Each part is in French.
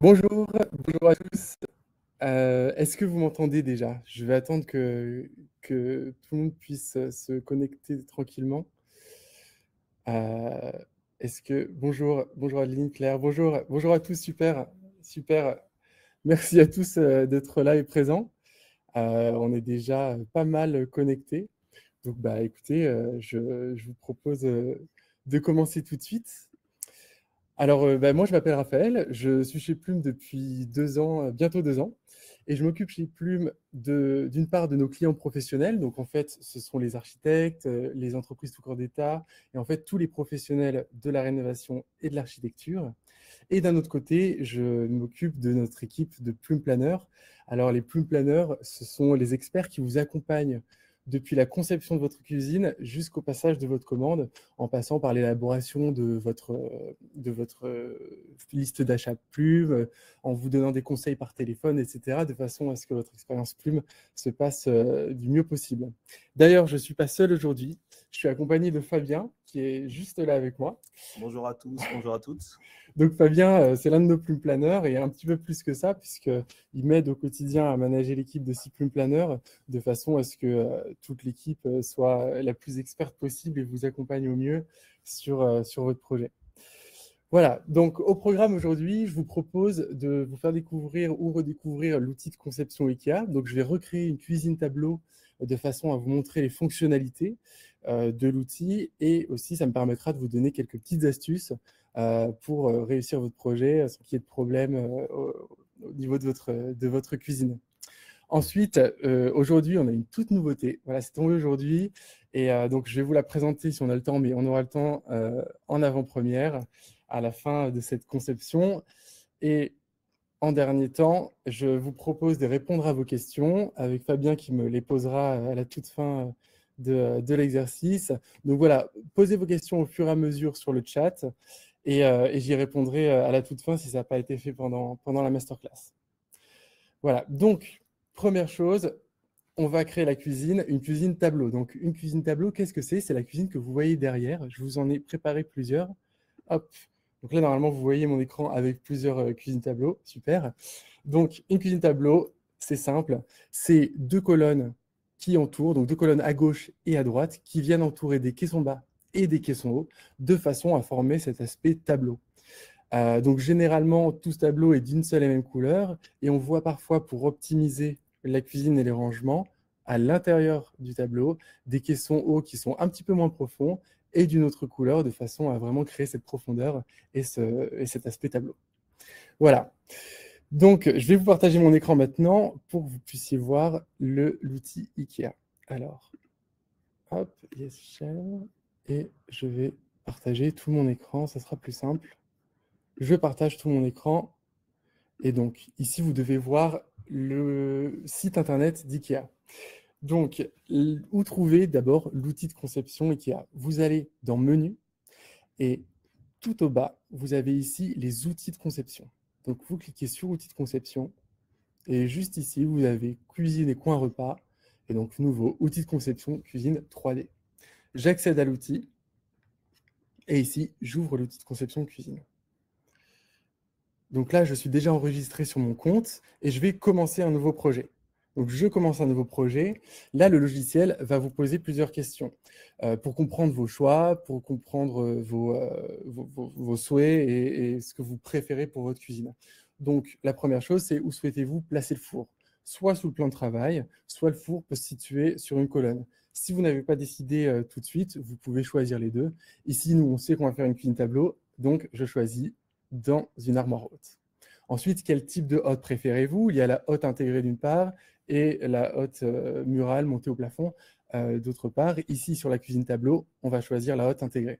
Bonjour, bonjour à tous. Est-ce que vous m'entendez déjà? Je vais attendre que tout le monde puisse se connecter tranquillement. Euh, bonjour, bonjour Adeline, Claire, bonjour, bonjour à tous, super, super. Merci à tous d'être là et présents. On est déjà pas mal connectés. Donc, bah, écoutez, je vous propose de commencer tout de suite. Alors, bah, moi, je m'appelle Raphaël, je suis chez Plume depuis 2 ans, bientôt 2 ans et je m'occupe chez Plume d'une part de nos clients professionnels. Donc, en fait, ce sont les architectes, les entreprises tout corps d'État et en fait, tous les professionnels de la rénovation et de l'architecture. Et d'un autre côté, je m'occupe de notre équipe de Plume Planeurs. Alors, les Plume Planeurs, ce sont les experts qui vous accompagnent depuis la conception de votre cuisine jusqu'au passage de votre commande, en passant par l'élaboration de votre liste d'achat Plume, en vous donnant des conseils par téléphone, etc., de façon à ce que votre expérience Plume se passe du mieux possible. D'ailleurs, je ne suis pas seul aujourd'hui, je suis accompagné de Fabien, qui est juste là avec moi. Bonjour à tous, bonjour à toutes. Donc Fabien, c'est l'un de nos plumes planeurs et un petit peu plus que ça, puisqu'il m'aide au quotidien à manager l'équipe de 6 plumes planeurs de façon à ce que toute l'équipe soit la plus experte possible et vous accompagne au mieux sur votre projet. Voilà, donc au programme aujourd'hui, je vous propose de vous faire découvrir ou redécouvrir l'outil de conception IKEA. Donc je vais recréer une cuisine tableau de façon à vous montrer les fonctionnalités de l'outil et aussi ça me permettra de vous donner quelques petites astuces pour réussir votre projet sans qu'il y ait de problème au niveau de votre cuisine. Ensuite, aujourd'hui, on a une toute nouveauté. Voilà, c'est tombé aujourd'hui et donc je vais vous la présenter si on a le temps, mais on aura le temps en avant-première à la fin de cette conception. Et en dernier temps, je vous propose de répondre à vos questions avec Fabien qui me les posera à la toute fin de l'exercice. Donc voilà, posez vos questions au fur et à mesure sur le chat et j'y répondrai à la toute fin si ça n'a pas été fait pendant la masterclass. Voilà, donc première chose, on va créer la cuisine, une cuisine tableau. Donc une cuisine tableau, qu'est-ce que c'est? C'est la cuisine que vous voyez derrière. Je vous en ai préparé plusieurs. Hop. Donc là, normalement, vous voyez mon écran avec plusieurs cuisines tableaux. Super. Donc, une cuisine tableau, c'est simple. C'est 2 colonnes qui entourent, donc 2 colonnes à gauche et à droite, qui viennent entourer des caissons bas et des caissons hauts, de façon à former cet aspect tableau. Donc, généralement, tout ce tableau est d'une seule et même couleur. Et on voit parfois, pour optimiser la cuisine et les rangements, à l'intérieur du tableau, des caissons hauts qui sont un petit peu moins profonds et d'une autre couleur, de façon à vraiment créer cette profondeur et cet aspect tableau. Voilà. Donc, je vais vous partager mon écran maintenant pour que vous puissiez voir l'outil IKEA. Alors, hop, yes, share. Et je vais partager tout mon écran, ça sera plus simple. Je partage tout mon écran. Et donc, ici, vous devez voir le site internet d'IKEA. Donc, où trouver d'abord l'outil de conception IKEA? Vous allez dans Menu et tout au bas, vous avez ici les outils de conception. Donc, vous cliquez sur outils de conception et juste ici, vous avez cuisine et coin repas. Et donc, nouveau outil de conception cuisine 3D. J'accède à l'outil et ici, j'ouvre l'outil de conception cuisine. Donc là, je suis déjà enregistré sur mon compte et je vais commencer un nouveau projet. Donc, je commence un nouveau projet. Là, le logiciel va vous poser plusieurs questions pour comprendre vos choix, pour comprendre vos souhaits et ce que vous préférez pour votre cuisine. Donc, la première chose, c'est où souhaitez-vous placer le four? Soit sous le plan de travail, soit le four peut se situer sur une colonne. Si vous n'avez pas décidé tout de suite, vous pouvez choisir les deux. Ici, nous, on sait qu'on va faire une cuisine tableau, donc je choisis dans une armoire haute. Ensuite, quel type de hotte préférez-vous? Il y a la hotte intégrée d'une part et la hotte murale montée au plafond d'autre part. Ici, sur la cuisine tableau, on va choisir la hotte intégrée.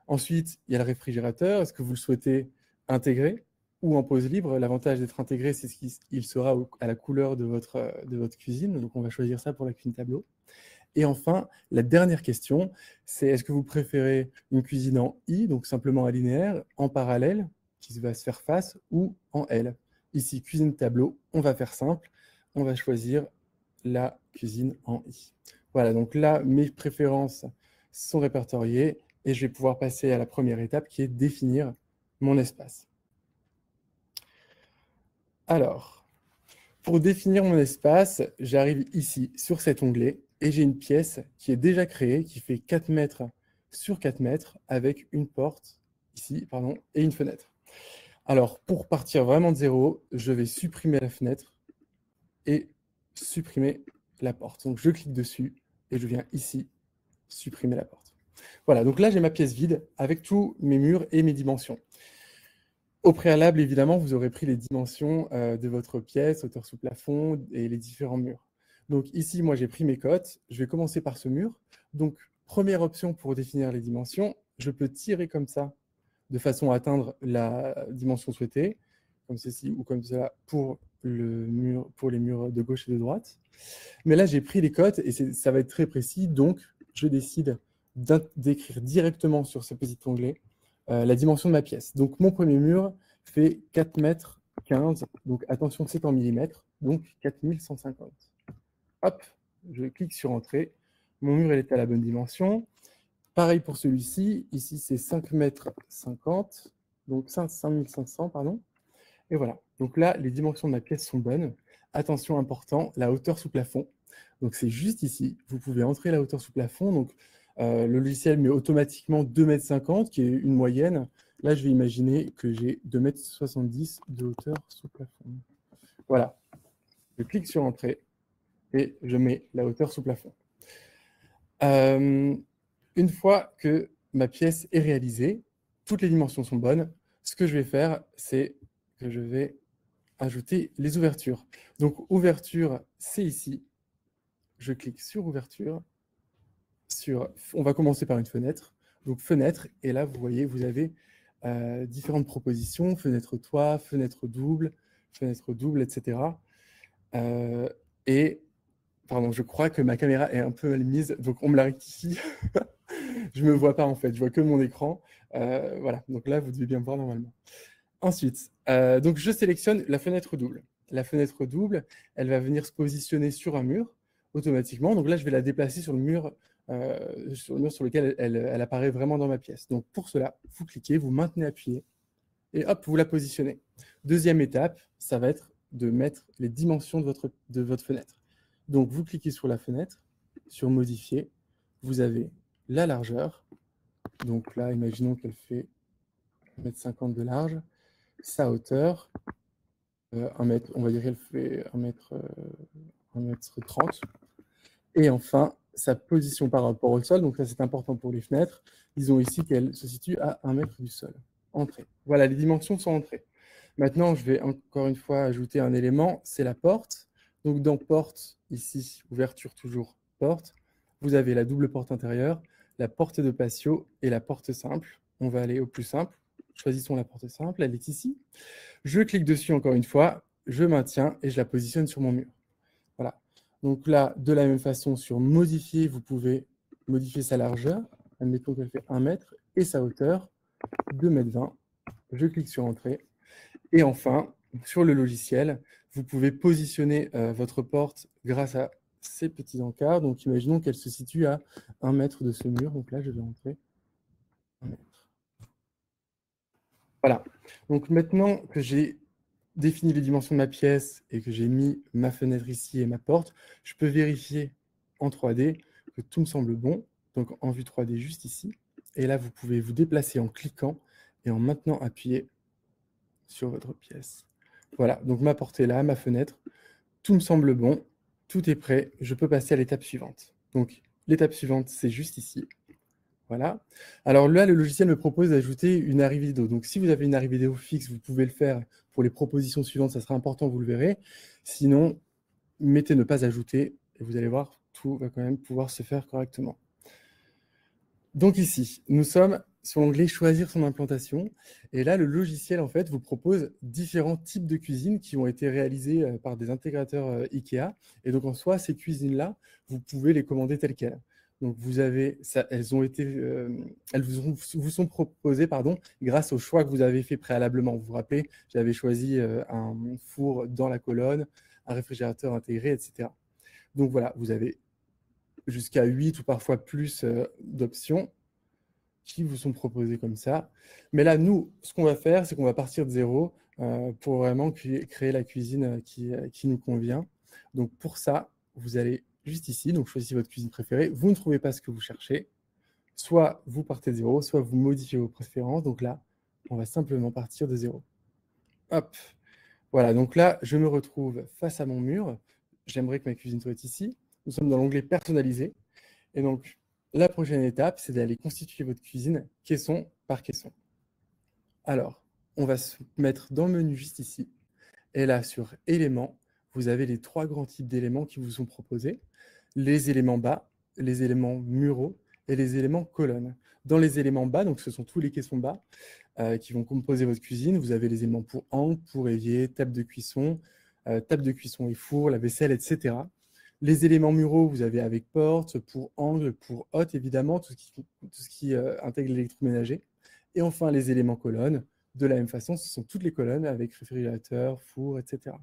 Ensuite, il y a le réfrigérateur. Est-ce que vous le souhaitez intégré ou en pose libre? L'avantage d'être intégré, c'est qu'il sera à la couleur de votre cuisine. Donc, on va choisir ça pour la cuisine tableau. Et enfin, la dernière question, c'est est-ce que vous préférez une cuisine en I, donc simplement en linéaire, en parallèle, qui va se faire face, ou en L? Ici, cuisine tableau, on va faire simple, on va choisir la cuisine en I. Voilà, donc là, mes préférences sont répertoriées et je vais pouvoir passer à la première étape qui est définir mon espace. Alors, pour définir mon espace, j'arrive ici sur cet onglet et j'ai une pièce qui est déjà créée, qui fait 4 mètres sur 4 mètres avec une porte ici, pardon, et une fenêtre. Alors, pour partir vraiment de zéro, je vais supprimer la fenêtre et supprimer la porte. Donc, je clique dessus et je viens ici supprimer la porte. Voilà, donc là, j'ai ma pièce vide avec tous mes murs et mes dimensions. Au préalable, évidemment, vous aurez pris les dimensions de votre pièce, hauteur sous plafond et les différents murs. Donc ici, moi, j'ai pris mes cotes. Je vais commencer par ce mur. Donc, première option pour définir les dimensions, je peux tirer comme ça de façon à atteindre la dimension souhaitée, comme ceci ou comme cela pour les murs de gauche et de droite. Mais là, j'ai pris les cotes et ça va être très précis. Donc, je décide d'écrire directement sur ce petit onglet la dimension de ma pièce. Donc, mon premier mur fait 4 mètres 15. Donc, attention, c'est en millimètres. Donc, 4150. Hop, je clique sur Entrée. Mon mur, il est à la bonne dimension. Pareil pour celui-ci. Ici, c'est 5 mètres 50. Donc, 5500, pardon. Et voilà. Donc là, les dimensions de ma pièce sont bonnes. Attention important, la hauteur sous plafond. Donc c'est juste ici. Vous pouvez entrer la hauteur sous plafond. Donc le logiciel met automatiquement 2,50 m, qui est une moyenne. Là, je vais imaginer que j'ai 2,70 m de hauteur sous plafond. Voilà. Je clique sur Entrée et je mets la hauteur sous plafond. Une fois que ma pièce est réalisée, toutes les dimensions sont bonnes. Ce que je vais faire, c'est que je vais ajouter les ouvertures. Donc, ouverture, c'est ici. Je clique sur ouverture. On va commencer par une fenêtre. Donc, fenêtre. Et là, vous voyez, vous avez différentes propositions. Fenêtre toit, fenêtre double, etc. Pardon, je crois que ma caméra est un peu mal mise. Donc, on me la rectifie. Je ne me vois pas, en fait. Je vois que mon écran. Voilà. Donc là, vous devez bien me voir normalement. Ensuite, donc je sélectionne la fenêtre double. La fenêtre double, elle va venir se positionner sur un mur automatiquement. Donc là, je vais la déplacer sur le mur sur lequel elle apparaît vraiment dans ma pièce. Donc pour cela, vous cliquez, vous maintenez appuyé et hop, vous la positionnez. Deuxième étape, ça va être de mettre les dimensions de votre fenêtre. Donc vous cliquez sur la fenêtre, sur modifier, vous avez la largeur. Donc là, imaginons qu'elle fait 1,50 m de large. Sa hauteur, 1 mètre, on va dire qu'elle fait 1 mètre, 1,30 m. Et enfin, sa position par rapport au sol, donc ça c'est important pour les fenêtres. Disons ici qu'elle se situe à 1 mètre du sol. Entrée. Voilà, les dimensions sont entrées. Maintenant, je vais encore une fois ajouter un élément, c'est la porte. Donc dans porte, ici, ouverture toujours, porte, vous avez la double porte intérieure, la porte de patio et la porte simple. On va aller au plus simple. Choisissons la porte simple, elle est ici. Je clique dessus encore une fois, je maintiens et je la positionne sur mon mur. Voilà. Donc là, de la même façon, sur modifier, vous pouvez modifier sa largeur. Admettons qu'elle fait 1 mètre et sa hauteur, 2,20 m. Je clique sur Entrée. Et enfin, sur le logiciel, vous pouvez positionner votre porte grâce à ces petits encarts. Donc imaginons qu'elle se situe à 1 mètre de ce mur. Donc là, je vais entrer 1 mètre. Voilà. Donc maintenant que j'ai défini les dimensions de ma pièce et que j'ai mis ma fenêtre ici et ma porte, je peux vérifier en 3D que tout me semble bon. Donc en vue 3D juste ici. Et là, vous pouvez vous déplacer en cliquant et en maintenant appuyer sur votre pièce. Voilà, donc ma porte est là, ma fenêtre. Tout me semble bon, tout est prêt. Je peux passer à l'étape suivante. Donc l'étape suivante, c'est juste ici. Voilà. Alors là, le logiciel me propose d'ajouter une arrivée vidéo. Donc si vous avez une arrivée vidéo fixe, vous pouvez le faire. Pour les propositions suivantes, ça sera important, vous le verrez. Sinon, mettez ne pas ajouter et vous allez voir, tout va quand même pouvoir se faire correctement. Donc ici, nous sommes sur l'onglet choisir son implantation. Et là, le logiciel, en fait, vous propose différents types de cuisines qui ont été réalisées par des intégrateurs IKEA. Et donc, en soi, ces cuisines-là, vous pouvez les commander telles quelles. Donc, vous avez, elles vous sont proposées grâce au choix que vous avez fait préalablement. Vous vous rappelez, j'avais choisi un four dans la colonne, un réfrigérateur intégré, etc. Donc voilà, vous avez jusqu'à 8 ou parfois plus d'options. qui vous sont proposés comme ça. Mais là, nous, ce qu'on va faire, c'est qu'on va partir de zéro pour vraiment créer la cuisine qui nous convient. Donc pour ça, vous allez juste ici, donc choisissez votre cuisine préférée. Vous ne trouvez pas ce que vous cherchez. Soit vous partez de zéro, soit vous modifiez vos préférences. Donc là, on va simplement partir de zéro. Hop. Voilà, donc là, je me retrouve face à mon mur. J'aimerais que ma cuisine soit ici. Nous sommes dans l'onglet personnalisé. Et donc, la prochaine étape, c'est d'aller constituer votre cuisine caisson par caisson. Alors, on va se mettre dans le menu juste ici. Et là, sur éléments, vous avez les 3 grands types d'éléments qui vous sont proposés. Les éléments bas, les éléments muraux et les éléments colonnes. Dans les éléments bas, donc ce sont tous les caissons bas qui vont composer votre cuisine. Vous avez les éléments pour angle, pour évier, table de cuisson et four, la vaisselle, etc. Les éléments muraux, vous avez avec porte, pour angle, pour hotte, évidemment, tout ce qui intègre l'électroménager. Et enfin, les éléments colonnes, de la même façon, ce sont toutes les colonnes avec réfrigérateur, four, etc.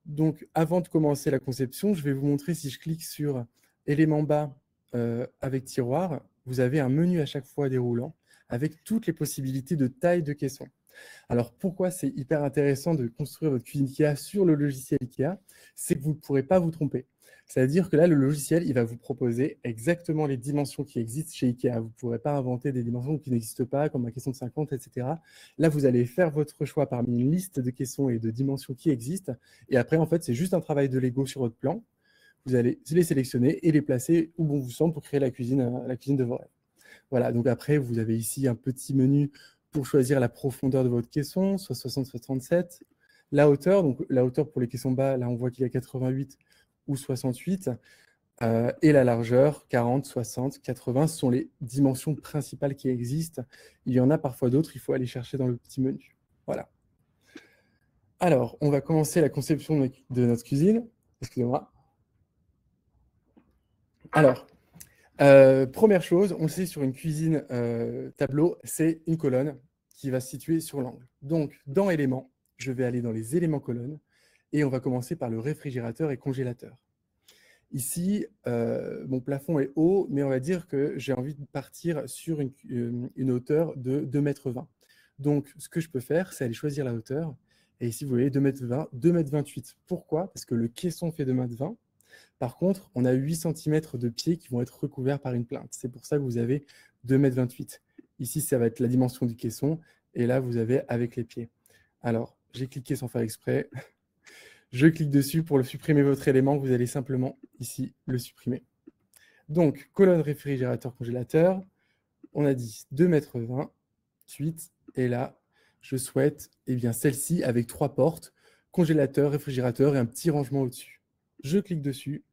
Donc, avant de commencer la conception, je vais vous montrer, si je clique sur éléments bas avec tiroir, vous avez un menu à chaque fois déroulant avec toutes les possibilités de taille de caisson. Alors, pourquoi c'est hyper intéressant de construire votre cuisine IKEA sur le logiciel IKEA? C'est que vous ne pourrez pas vous tromper. C'est-à-dire que là, le logiciel, il va vous proposer exactement les dimensions qui existent chez IKEA. Vous ne pourrez pas inventer des dimensions qui n'existent pas, comme la caisson de 50, etc. Là, vous allez faire votre choix parmi une liste de caissons et de dimensions qui existent. Et après, en fait, c'est juste un travail de Lego sur votre plan. Vous allez les sélectionner et les placer où bon vous semble pour créer la cuisine de vos rêves. Voilà, donc après, vous avez ici un petit menu pour choisir la profondeur de votre caisson, soit 60, soit 37. La hauteur, donc la hauteur pour les caissons bas, là on voit qu'il y a 88 ou 68. Et la largeur, 40, 60, 80, ce sont les dimensions principales qui existent. Il y en a parfois d'autres, il faut aller chercher dans le petit menu. Voilà. Alors, on va commencer la conception de notre cuisine. Excusez-moi. Alors, première chose, on le sait sur une cuisine tableau, c'est une colonne qui va se situer sur l'angle. Donc, dans éléments, je vais aller dans les éléments colonnes et on va commencer par le réfrigérateur et congélateur. Ici, mon plafond est haut, mais on va dire que j'ai envie de partir sur une hauteur de 2,20 m. Donc, ce que je peux faire, c'est aller choisir la hauteur. Et ici, vous voyez 2,20 m, 2,28 m. Pourquoi? Parce que le caisson fait 2,20 m. Par contre, on a 8 cm de pieds qui vont être recouverts par une plinthe. C'est pour ça que vous avez 2,28 m. Ici, ça va être la dimension du caisson. Et là, vous avez avec les pieds. Alors, j'ai cliqué sans faire exprès. Je clique dessus pour le supprimer votre élément. Vous allez simplement ici le supprimer. Donc, colonne réfrigérateur congélateur. On a dit 2,20 m, 8. Et là, je souhaite celle-ci avec 3 portes, congélateur, réfrigérateur et un petit rangement au-dessus. Je clique dessus.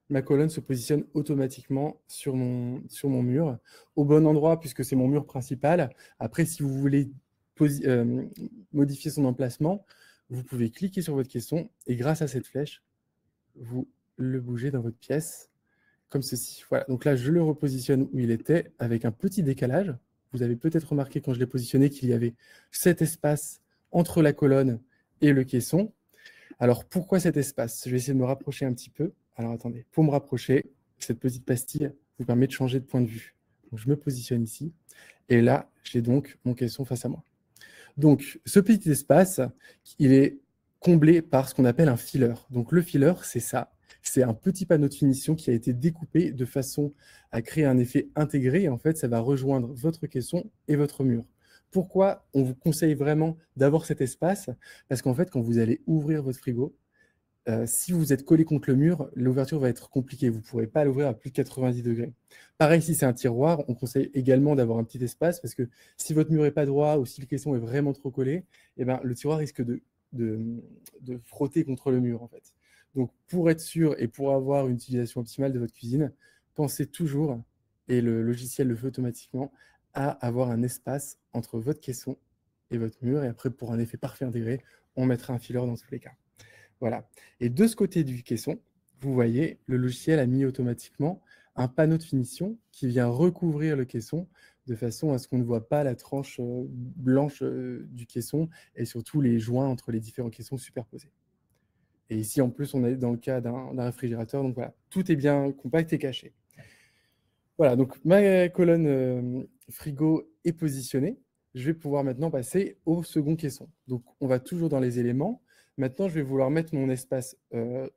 Ma colonne se positionne automatiquement sur mon mur, au bon endroit puisque c'est mon mur principal. Après, si vous voulez modifier son emplacement, vous pouvez cliquer sur votre caisson et grâce à cette flèche, vous le bougez dans votre pièce, comme ceci. Voilà, donc là, je le repositionne où il était avec un petit décalage. Vous avez peut-être remarqué quand je l'ai positionné qu'il y avait cet espace entre la colonne et le caisson. Alors, pourquoi cet espace? Je vais essayer de me rapprocher un petit peu. Alors, attendez, pour me rapprocher, cette petite pastille vous permet de changer de point de vue. Donc, je me positionne ici. Et là, j'ai donc mon caisson face à moi. Donc, ce petit espace, il est comblé par ce qu'on appelle un filler. Donc, le filler, c'est ça. C'est un petit panneau de finition qui a été découpé de façon à créer un effet intégré. Et en fait, ça va rejoindre votre caisson et votre mur. Pourquoi on vous conseille vraiment d'avoir cet espace? Parce qu'en fait, quand vous allez ouvrir votre frigo, si vous êtes collé contre le mur, l'ouverture va être compliquée. Vous ne pourrez pas l'ouvrir à plus de 90 degrés. Pareil, si c'est un tiroir, on conseille également d'avoir un petit espace parce que si votre mur n'est pas droit ou si le caisson est vraiment trop collé, eh ben, le tiroir risque de frotter contre le mur, en fait. Donc, pour être sûr et pour avoir une utilisation optimale de votre cuisine, pensez toujours, et le logiciel le fait automatiquement, à avoir un espace entre votre caisson et votre mur. Et après, pour un effet parfait intégré, on mettra un filler dans tous les cas. Voilà. Et de ce côté du caisson, vous voyez, le logiciel a mis automatiquement un panneau de finition qui vient recouvrir le caisson de façon à ce qu'on ne voit pas la tranche blanche du caisson et surtout les joints entre les différents caissons superposés. Et ici, en plus, on est dans le cas d'un réfrigérateur. Donc voilà, tout est bien compact et caché. Voilà, donc ma colonne frigo est positionnée. Je vais pouvoir maintenant passer au second caisson. Donc, on va toujours dans les éléments. Maintenant, je vais vouloir mettre mon espace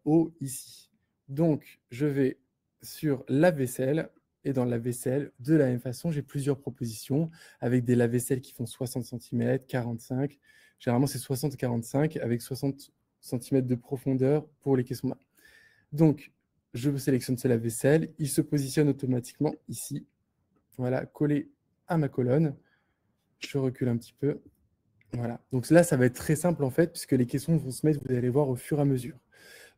eau ici. Donc, je vais sur lave-vaisselle. Et dans le lave-vaisselle, de la même façon, j'ai plusieurs propositions avec des lave-vaisselle qui font 60 cm, 45. Généralement, c'est 60-45 avec 60 cm de profondeur pour les caissons bas. Donc, je sélectionne ce lave-vaisselle. Il se positionne automatiquement ici. Voilà, collé à ma colonne. Je recule un petit peu. Voilà. Donc là, ça va être très simple en fait, puisque les caissons vont se mettre, vous allez voir, au fur et à mesure.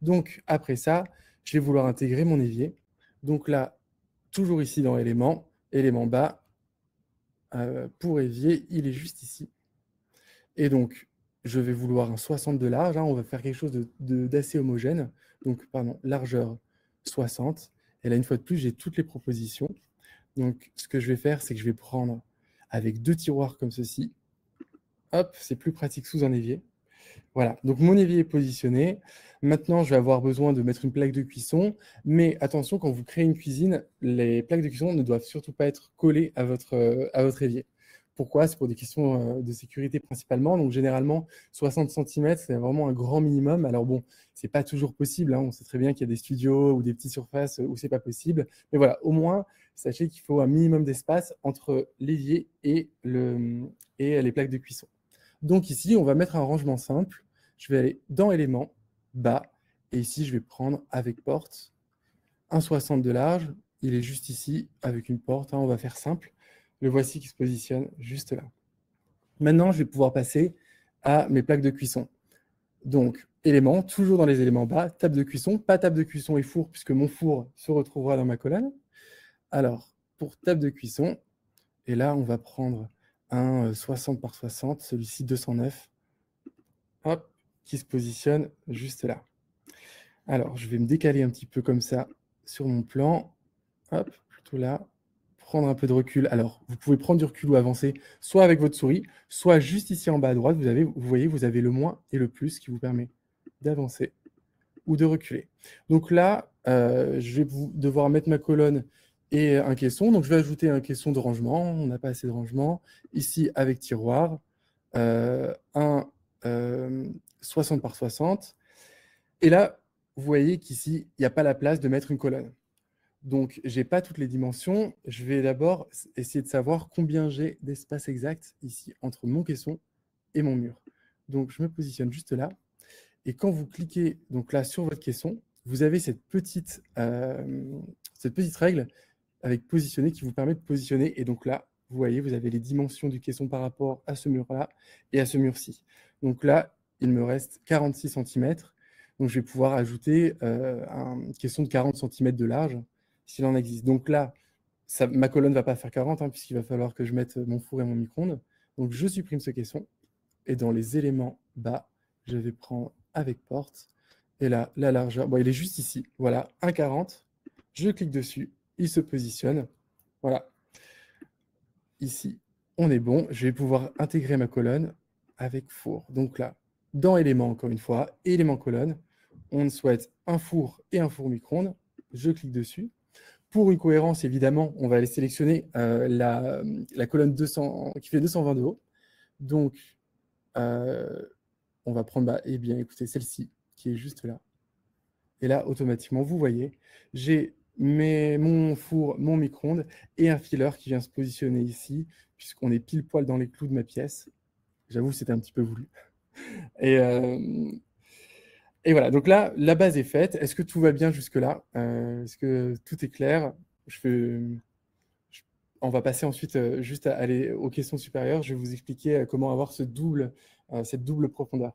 Donc, après ça, je vais vouloir intégrer mon évier. Donc là, toujours ici dans éléments, élément bas, pour évier, il est juste ici. Et donc, je vais vouloir un 60 de large. Hein, on va faire quelque chose d'assez homogène. Donc, pardon, largeur 60. Et là, une fois de plus, j'ai toutes les propositions. Donc, ce que je vais faire, c'est que je vais prendre avec 2 tiroirs comme ceci. Hop, c'est plus pratique sous un évier. Voilà, donc mon évier est positionné. Maintenant, je vais avoir besoin de mettre une plaque de cuisson. Mais attention, quand vous créez une cuisine, les plaques de cuisson ne doivent surtout pas être collées à votre évier. Pourquoi? C'est pour des questions de sécurité principalement. Donc, généralement, 60 cm, c'est vraiment un grand minimum. Alors bon, c'est pas toujours possible. Hein. On sait très bien qu'il y a des studios ou des petites surfaces où c'est pas possible. Mais voilà, au moins, sachez qu'il faut un minimum d'espace entre l'évier et les plaques de cuisson. Donc ici, on va mettre un rangement simple. Je vais aller dans éléments, bas, et ici, je vais prendre avec porte un 60 de large. Il est juste ici avec une porte. Hein, on va faire simple. Le voici qui se positionne juste là. Maintenant, je vais pouvoir passer à mes plaques de cuisson. Donc, éléments, toujours dans les éléments bas, table de cuisson, pas table de cuisson et four, puisque mon four se retrouvera dans ma colonne. Alors, pour table de cuisson, et là, on va prendre un 60 par 60, celui-ci 209, hop, qui se positionne juste là. Alors, je vais me décaler un petit peu comme ça sur mon plan, hop, plutôt là, prendre un peu de recul. Alors, vous pouvez prendre du recul ou avancer, soit avec votre souris, soit juste ici en bas à droite, vous voyez, vous avez le moins et le plus qui vous permet d'avancer ou de reculer. Donc là, je vais devoir mettre ma colonne et un caisson. Donc, je vais ajouter un caisson de rangement. On n'a pas assez de rangement. Ici, avec tiroir, un 60 par 60. Et là, vous voyez qu'ici, il n'y a pas la place de mettre une colonne. Donc, je n'ai pas toutes les dimensions. Je vais d'abord essayer de savoir combien j'ai d'espace exact ici entre mon caisson et mon mur. Donc, je me positionne juste là. Et quand vous cliquez donc là sur votre caisson, vous avez cette petite règle avec positionner qui vous permet de positionner. Et donc là, vous voyez, vous avez les dimensions du caisson par rapport à ce mur-là et à ce mur-ci. Donc là, il me reste 46 cm. Donc je vais pouvoir ajouter un caisson de 40 cm de large s'il en existe. Donc là, ma colonne ne va pas faire 40 hein, puisqu'il va falloir que je mette mon four et mon micro-ondes. Donc je supprime ce caisson. Et dans les éléments bas, je vais prendre avec porte. Et là, la largeur, bon, il est juste ici. Voilà, 1,40. Je clique dessus, il se positionne. Voilà. Ici, on est bon. Je vais pouvoir intégrer ma colonne avec four. Donc là, dans éléments, encore une fois, élément colonne, on souhaite un four et un four micro-ondes. Je clique dessus. Pour une cohérence, évidemment, on va aller sélectionner la colonne 200, qui fait 220 de haut. Donc, on va prendre, eh bien, écoutez, celle-ci, qui est juste là. Et là, automatiquement, vous voyez, j'ai mon four, mon micro-ondes et un filer qui vient se positionner ici, puisqu'on est pile poil dans les clous de ma pièce. J'avoue, c'était un petit peu voulu. Et voilà, donc là, la base est faite. Est-ce que tout va bien jusque-là? Est-ce que tout est clair? On va passer ensuite juste à aller aux questions supérieures. Je vais vous expliquer comment avoir cette double profondeur.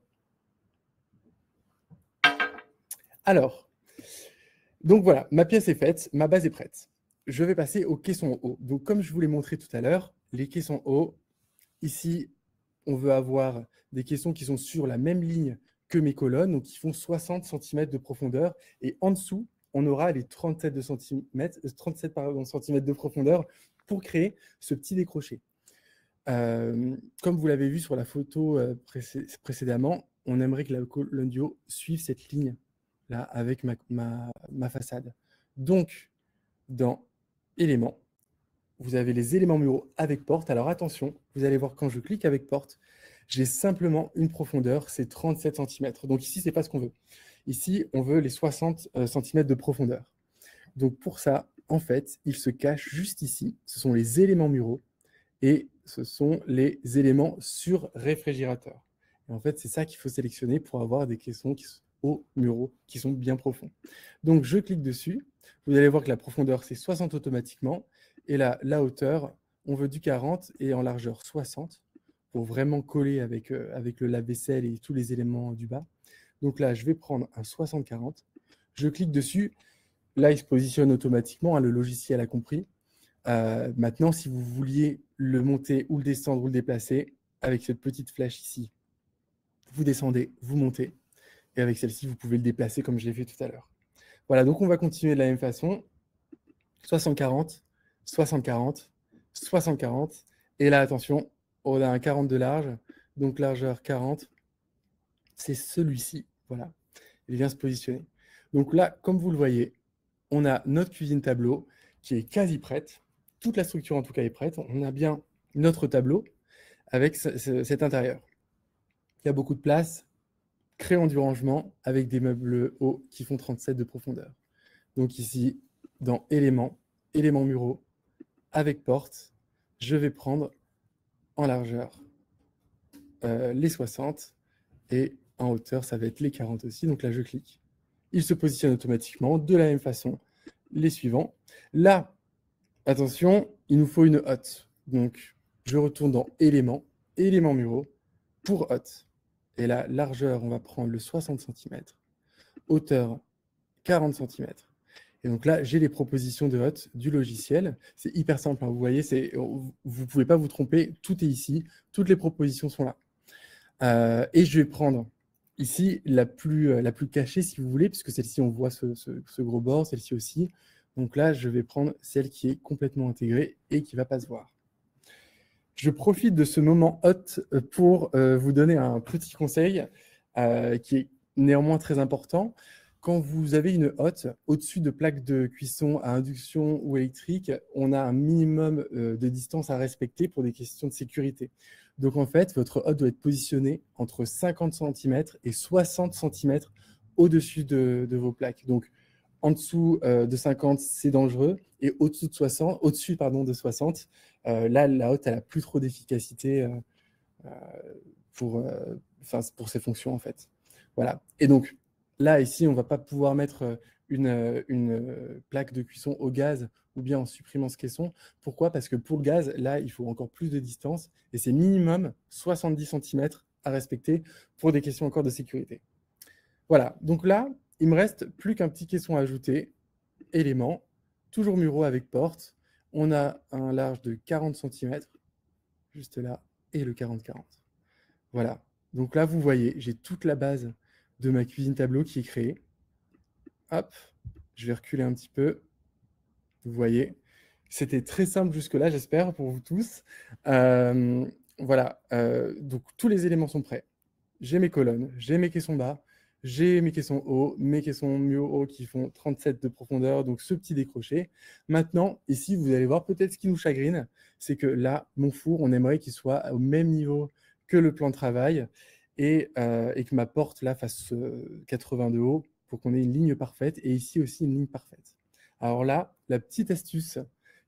Alors, donc voilà, ma pièce est faite, ma base est prête. Je vais passer aux caissons hauts. Donc comme je vous l'ai montré tout à l'heure, les caissons hauts, ici, on veut avoir des caissons qui sont sur la même ligne que mes colonnes, donc qui font 60 cm de profondeur. Et en dessous, on aura les 37 cm de profondeur pour créer ce petit décroché. Comme vous l'avez vu sur la photo précédemment, on aimerait que la colonne du haut suive cette ligne là avec ma façade. Donc, dans éléments, vous avez les éléments muraux avec porte. Alors attention, vous allez voir quand je clique avec porte, j'ai simplement une profondeur, c'est 37 cm. Donc ici, ce n'est pas ce qu'on veut. Ici, on veut les 60 cm de profondeur. Donc pour ça, en fait, il se cache juste ici. Ce sont les éléments muraux et ce sont les éléments sur réfrigérateur. Et en fait, c'est ça qu'il faut sélectionner pour avoir des caissons aux muraux qui sont bien profonds. Donc je clique dessus. Vous allez voir que la profondeur, c'est 60 automatiquement. Et là, la hauteur, on veut du 40 et en largeur 60 pour vraiment coller avec le lave-vaisselle et tous les éléments du bas. Donc là, je vais prendre un 60-40. Je clique dessus. Là, il se positionne automatiquement. Le logiciel a compris. Maintenant, si vous vouliez le monter ou le descendre ou le déplacer, avec cette petite flèche ici, vous descendez, vous montez. Et avec celle-ci, vous pouvez le déplacer comme je l'ai fait tout à l'heure. Voilà, donc on va continuer de la même façon. 60-40, 60-40, 60-40. Et là, attention, on a un 40 de large. Donc largeur 40, c'est celui-ci. Voilà, il vient se positionner. Donc là, comme vous le voyez, on a notre cuisine tableau qui est quasi prête. Toute la structure, en tout cas, est prête. On a bien notre tableau avec cet intérieur. Il y a beaucoup de place. Créons du rangement avec des meubles hauts qui font 37 de profondeur. Donc ici, dans éléments, éléments muraux, avec porte, je vais prendre en largeur les 60 et en hauteur, ça va être les 40 aussi. Donc là, je clique. Il se positionne automatiquement de la même façon. Les suivants. Là, attention, il nous faut une hotte. Donc, je retourne dans éléments, éléments muraux, pour hotte. Et la largeur, on va prendre le 60 cm. Hauteur, 40 cm. Et donc là, j'ai les propositions de hotte du logiciel. C'est hyper simple, hein. Vous voyez, vous ne pouvez pas vous tromper. Tout est ici. Toutes les propositions sont là. Et je vais prendre ici la plus cachée, si vous voulez, puisque celle-ci, on voit ce gros bord, celle-ci aussi. Donc là, je vais prendre celle qui est complètement intégrée et qui ne va pas se voir. Je profite de ce moment hot pour vous donner un petit conseil qui est néanmoins très important. Quand vous avez une hotte, au-dessus de plaques de cuisson à induction ou électrique, on a un minimum de distance à respecter pour des questions de sécurité. Donc en fait, votre hotte doit être positionnée entre 50 cm et 60 cm au-dessus de vos plaques. Donc en dessous de 50, c'est dangereux, et au-dessus de 60, de 60, là, la hotte, elle n'a plus trop d'efficacité pour ses fonctions, en fait. Voilà. Et donc, là, ici, on ne va pas pouvoir mettre une plaque de cuisson au gaz ou bien en supprimant ce caisson. Pourquoi? Parce que pour le gaz, là, il faut encore plus de distance et c'est minimum 70 cm à respecter pour des questions encore de sécurité. Voilà. Donc là, il me reste plus qu'un petit caisson à ajouter. Élément, toujours muraux avec porte. On a un large de 40 cm, juste là, et le 40-40. Voilà. Donc là, vous voyez, j'ai toute la base de ma cuisine tableau qui est créée. Hop, je vais reculer un petit peu. Vous voyez, c'était très simple jusque-là, j'espère, pour vous tous. Voilà, donc tous les éléments sont prêts. J'ai mes colonnes, j'ai mes caissons bas, j'ai mes caissons hauts, mes caissons mieux hauts qui font 37 de profondeur, donc ce petit décroché. Maintenant, ici, vous allez voir peut-être ce qui nous chagrine, c'est que là, mon four, on aimerait qu'il soit au même niveau que le plan de travail et que ma porte, là, fasse 80 de haut pour qu'on ait une ligne parfaite et ici aussi une ligne parfaite. Alors là, la petite astuce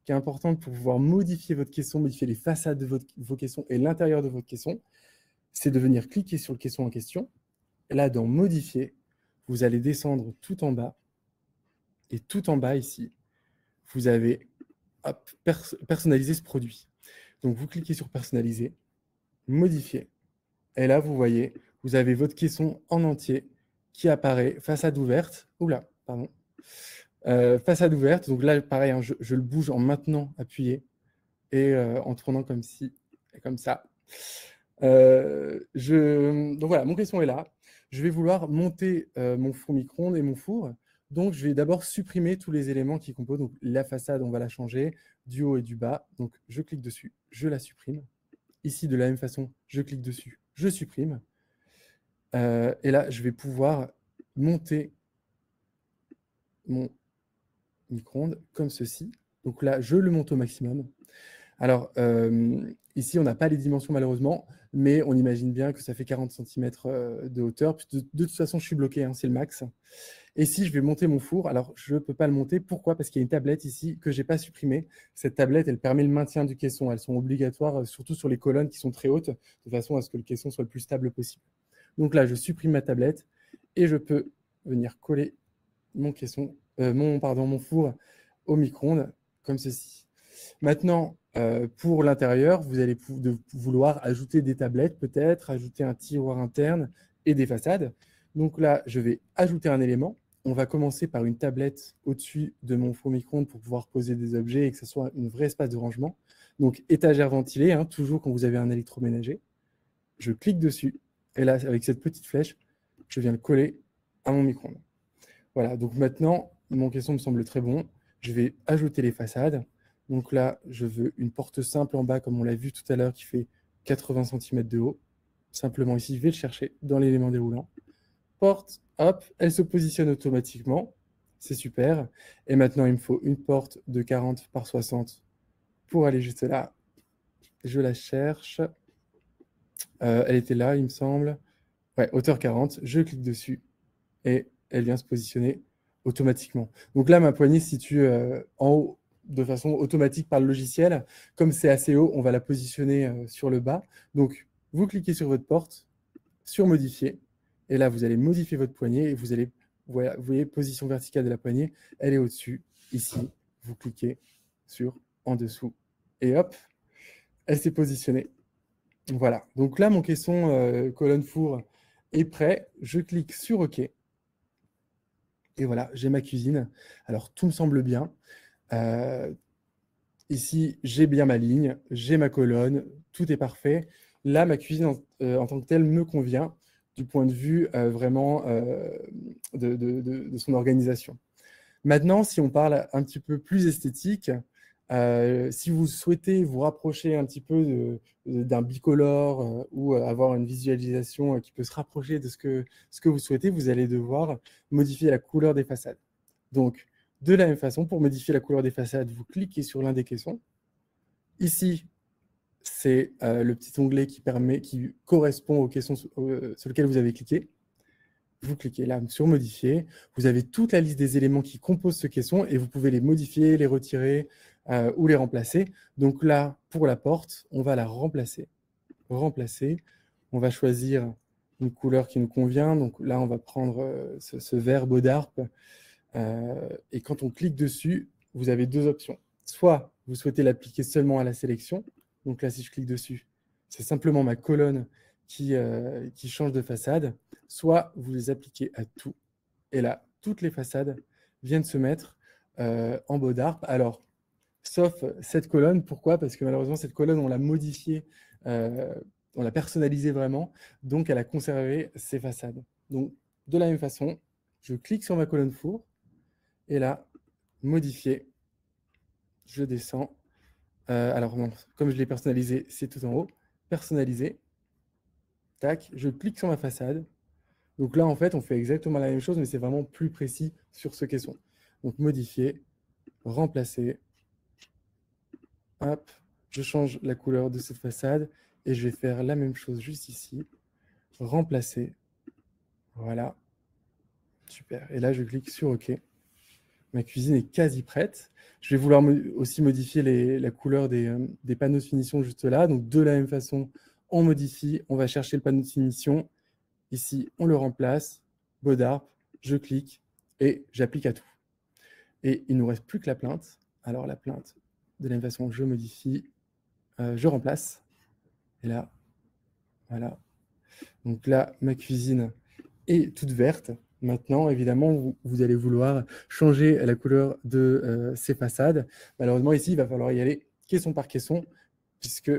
qui est importante pour pouvoir modifier votre caisson, modifier les façades de vos caissons et l'intérieur de votre caisson, c'est de venir cliquer sur le caisson en question. Et là, dans Modifier, vous allez descendre tout en bas. Et tout en bas, ici, vous avez personnaliser ce produit. Donc, vous cliquez sur Personnaliser, Modifier. Et là, vous voyez, vous avez votre caisson en entier qui apparaît, façade ouverte. Oula, pardon. Façade ouverte. Donc là, pareil, hein, je le bouge en maintenant appuyé et en tournant comme ci et comme ça. Donc voilà, mon caisson est là. Je vais vouloir monter mon four micro-ondes et mon four. Donc, je vais d'abord supprimer tous les éléments qui composent. Donc, la façade, on va la changer du haut et du bas. Donc, je clique dessus, je la supprime. Ici, de la même façon, je clique dessus, je supprime. Et là, je vais pouvoir monter mon micro-ondes comme ceci. Donc là, je le monte au maximum. Alors, ici, on n'a pas les dimensions malheureusement, mais on imagine bien que ça fait 40 cm de hauteur. De toute façon, je suis bloqué, hein, c'est le max. Et si je vais monter mon four, alors je ne peux pas le monter. Pourquoi? Parce qu'il y a une tablette ici que je n'ai pas supprimée. Cette tablette, elle permet le maintien du caisson. Elles sont obligatoires, surtout sur les colonnes qui sont très hautes, de façon à ce que le caisson soit le plus stable possible. Donc là, je supprime ma tablette et je peux venir coller mon caisson, mon four au micro-ondes, comme ceci. Maintenant, pour l'intérieur, vous allez vouloir ajouter des tablettes, peut-être, ajouter un tiroir interne et des façades. Donc là, je vais ajouter un élément. On va commencer par une tablette au-dessus de mon four micro-ondes pour pouvoir poser des objets et que ce soit un vrai espace de rangement. Donc, étagère ventilée, hein, toujours quand vous avez un électroménager. Je clique dessus et là, avec cette petite flèche, je viens le coller à mon micro-ondes. Voilà, donc maintenant, mon caisson me semble très bon. Je vais ajouter les façades. Donc là, je veux une porte simple en bas, comme on l'a vu tout à l'heure, qui fait 80 cm de haut. Simplement ici, je vais le chercher dans l'élément déroulant. Porte, hop, elle se positionne automatiquement. C'est super. Et maintenant, il me faut une porte de 40 par 60 pour aller juste là. Je la cherche. Elle était là, il me semble. Ouais, hauteur 40. Je clique dessus et elle vient se positionner automatiquement. Donc là, ma poignée se situe en haut de façon automatique par le logiciel. Comme c'est assez haut, on va la positionner sur le bas. Donc, vous cliquez sur votre porte, sur modifier, et là, vous allez modifier votre poignée et vous allez, voilà, vous voyez, position verticale de la poignée, elle est au-dessus. Ici, vous cliquez sur en dessous et hop, elle s'est positionnée. Voilà. Donc là, mon caisson colonne four est prêt. Je clique sur OK. Et voilà, j'ai ma cuisine. Alors, tout me semble bien. Ici, j'ai bien ma ligne, j'ai ma colonne, tout est parfait. Là, ma cuisine en tant que telle me convient du point de vue vraiment de son organisation. Maintenant, si on parle un petit peu plus esthétique, si vous souhaitez vous rapprocher un petit peu d'un bicolore ou avoir une visualisation qui peut se rapprocher de ce que vous souhaitez, vous allez devoir modifier la couleur des façades. Donc, de la même façon, pour modifier la couleur des façades, vous cliquez sur l'un des caissons. Ici, c'est le petit onglet qui correspond au caisson sur lequel vous avez cliqué. Vous cliquez là sur modifier. Vous avez toute la liste des éléments qui composent ce caisson et vous pouvez les modifier, les retirer ou les remplacer. Donc là, pour la porte, on va la remplacer. Remplacer. On va choisir une couleur qui nous convient. Donc là, on va prendre ce vert Bodarp. Et quand on clique dessus, vous avez deux options. Soit vous souhaitez l'appliquer seulement à la sélection. Donc là, si je clique dessus, c'est simplement ma colonne qui change de façade. Soit vous les appliquez à tout. Et là, toutes les façades viennent se mettre en Bodarp. Alors, sauf cette colonne. Pourquoi? Parce que malheureusement, cette colonne, on l'a modifiée, on l'a personnalisée vraiment. Donc, elle a conservé ses façades. Donc, de la même façon, je clique sur ma colonne four. Et là, modifier, je descends. Alors non, comme je l'ai personnalisé, c'est tout en haut. Personnaliser. Tac, je clique sur ma façade. Donc là, en fait, on fait exactement la même chose, mais c'est vraiment plus précis sur ce caisson. Donc modifier, remplacer. Hop, je change la couleur de cette façade et je vais faire la même chose juste ici. Remplacer. Voilà. Super. Et là, je clique sur OK. Ma cuisine est quasi prête. Je vais vouloir aussi modifier la couleur des panneaux de finition juste là. Donc, de la même façon, on modifie, on va chercher le panneau de finition. Ici, on le remplace. Bodarp, je clique et j'applique à tout. Et il ne nous reste plus que la plainte. Alors, la plainte, de la même façon, je modifie, je remplace. Et là, voilà. Donc là, ma cuisine est toute verte. Maintenant, évidemment, vous allez vouloir changer la couleur de ces façades. Malheureusement, ici, il va falloir y aller caisson par caisson, puisque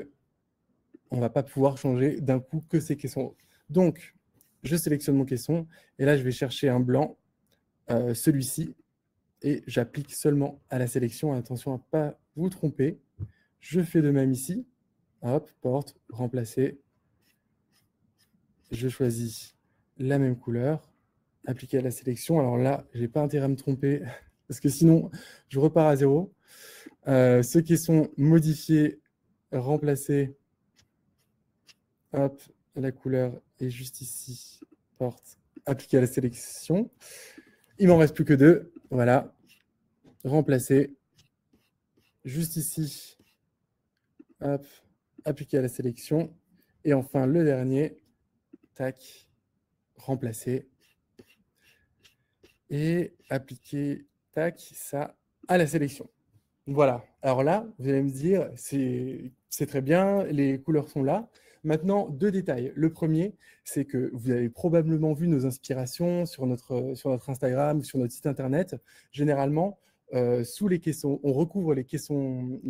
on ne va pas pouvoir changer d'un coup que ces caissons. Donc, je sélectionne mon caisson, et là, je vais chercher un blanc, celui-ci, et j'applique seulement à la sélection. Attention à ne pas vous tromper. Je fais de même ici. Hop, porte, remplacer. Je choisis la même couleur. Appliquer à la sélection. Alors là, je n'ai pas intérêt à me tromper parce que sinon, je repars à zéro. Ce caisson modifié, remplacé. Hop, la couleur est juste ici. Porte, appliquer à la sélection. Il m'en reste plus que 2. Voilà. Remplacer. Juste ici. Hop, appliquer à la sélection. Et enfin, le dernier. Tac. Remplacer. Et appliquer, tac, ça à la sélection. Voilà. Alors là, vous allez me dire, c'est très bien, les couleurs sont là. Maintenant, 2 détails. Le premier, c'est que vous avez probablement vu nos inspirations sur notre Instagram, sur notre site internet. Généralement, sous les caissons, on recouvre les caissons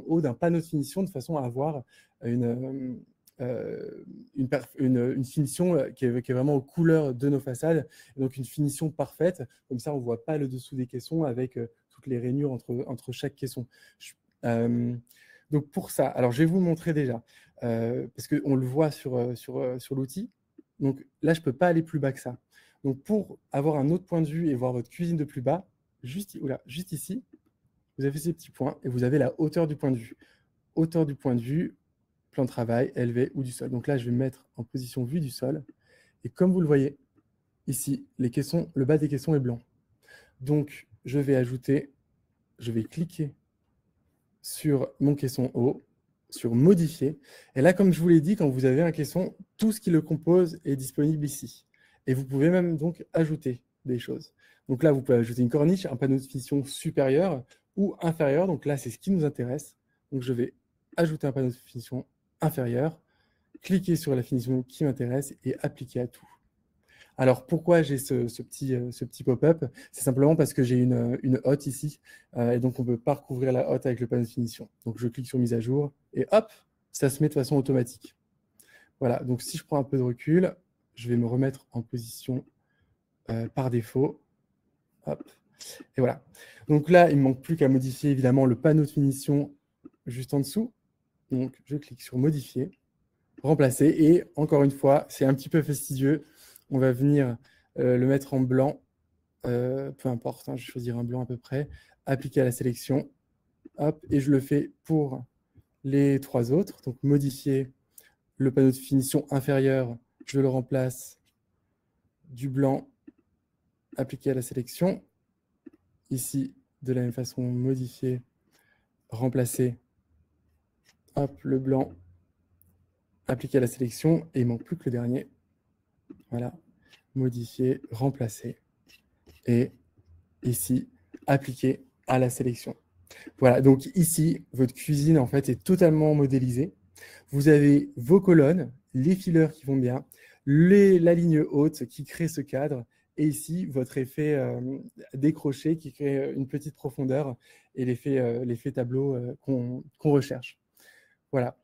hauts d'un panneau de finition de façon à avoir une finition qui est vraiment aux couleurs de nos façades, donc une finition parfaite. Comme ça, on ne voit pas le dessous des caissons avec toutes les rainures entre chaque caisson. Donc pour ça, alors je vais vous le montrer déjà, parce qu'on le voit sur l'outil. Donc là, je ne peux pas aller plus bas que ça. Donc pour avoir un autre point de vue et voir votre cuisine de plus bas, juste ici, vous avez ces petits points et vous avez la hauteur du point de vue. Hauteur du point de vue, plan de travail, élevé ou du sol. Donc là, je vais me mettre en position vue du sol. Et comme vous le voyez, ici, le bas des caissons est blanc. Donc, je vais cliquer sur mon caisson haut, sur modifier. Et là, comme je vous l'ai dit, quand vous avez un caisson, tout ce qui le compose est disponible ici. Et vous pouvez même donc ajouter des choses. Donc là, vous pouvez ajouter une corniche, un panneau de finition supérieur ou inférieur. Donc là, c'est ce qui nous intéresse. Donc je vais ajouter un panneau de finition inférieur, cliquer sur la finition qui m'intéresse et appliquer à tout. Alors, pourquoi j'ai ce petit pop-up? C'est simplement parce que j'ai une hotte ici, et donc on ne peut pas recouvrir la hotte avec le panneau de finition. Donc, je clique sur mise à jour, et hop, ça se met de façon automatique. Voilà, donc si je prends un peu de recul, je vais me remettre en position par défaut. Hop, et voilà. Donc là, il ne me manque plus qu'à modifier évidemment le panneau de finition juste en dessous. Donc, je clique sur modifier, remplacer, et encore une fois, c'est un petit peu fastidieux. On va venir le mettre en blanc, peu importe, hein, je vais choisir un blanc à peu près, appliquer à la sélection, hop, et je le fais pour les 3 autres. Donc modifier le panneau de finition inférieur, je le remplace du blanc, appliquer à la sélection. Ici, de la même façon, modifier, remplacer, hop, le blanc, appliquer à la sélection, et il ne manque plus que le dernier. Voilà, modifier, remplacer, et ici, appliquer à la sélection. Voilà, donc ici, votre cuisine en fait est totalement modélisée. Vous avez vos colonnes, les fileurs qui vont bien, la ligne haute qui crée ce cadre, et ici, votre effet décroché qui crée une petite profondeur et l'effet tableau qu'on recherche. Voilà.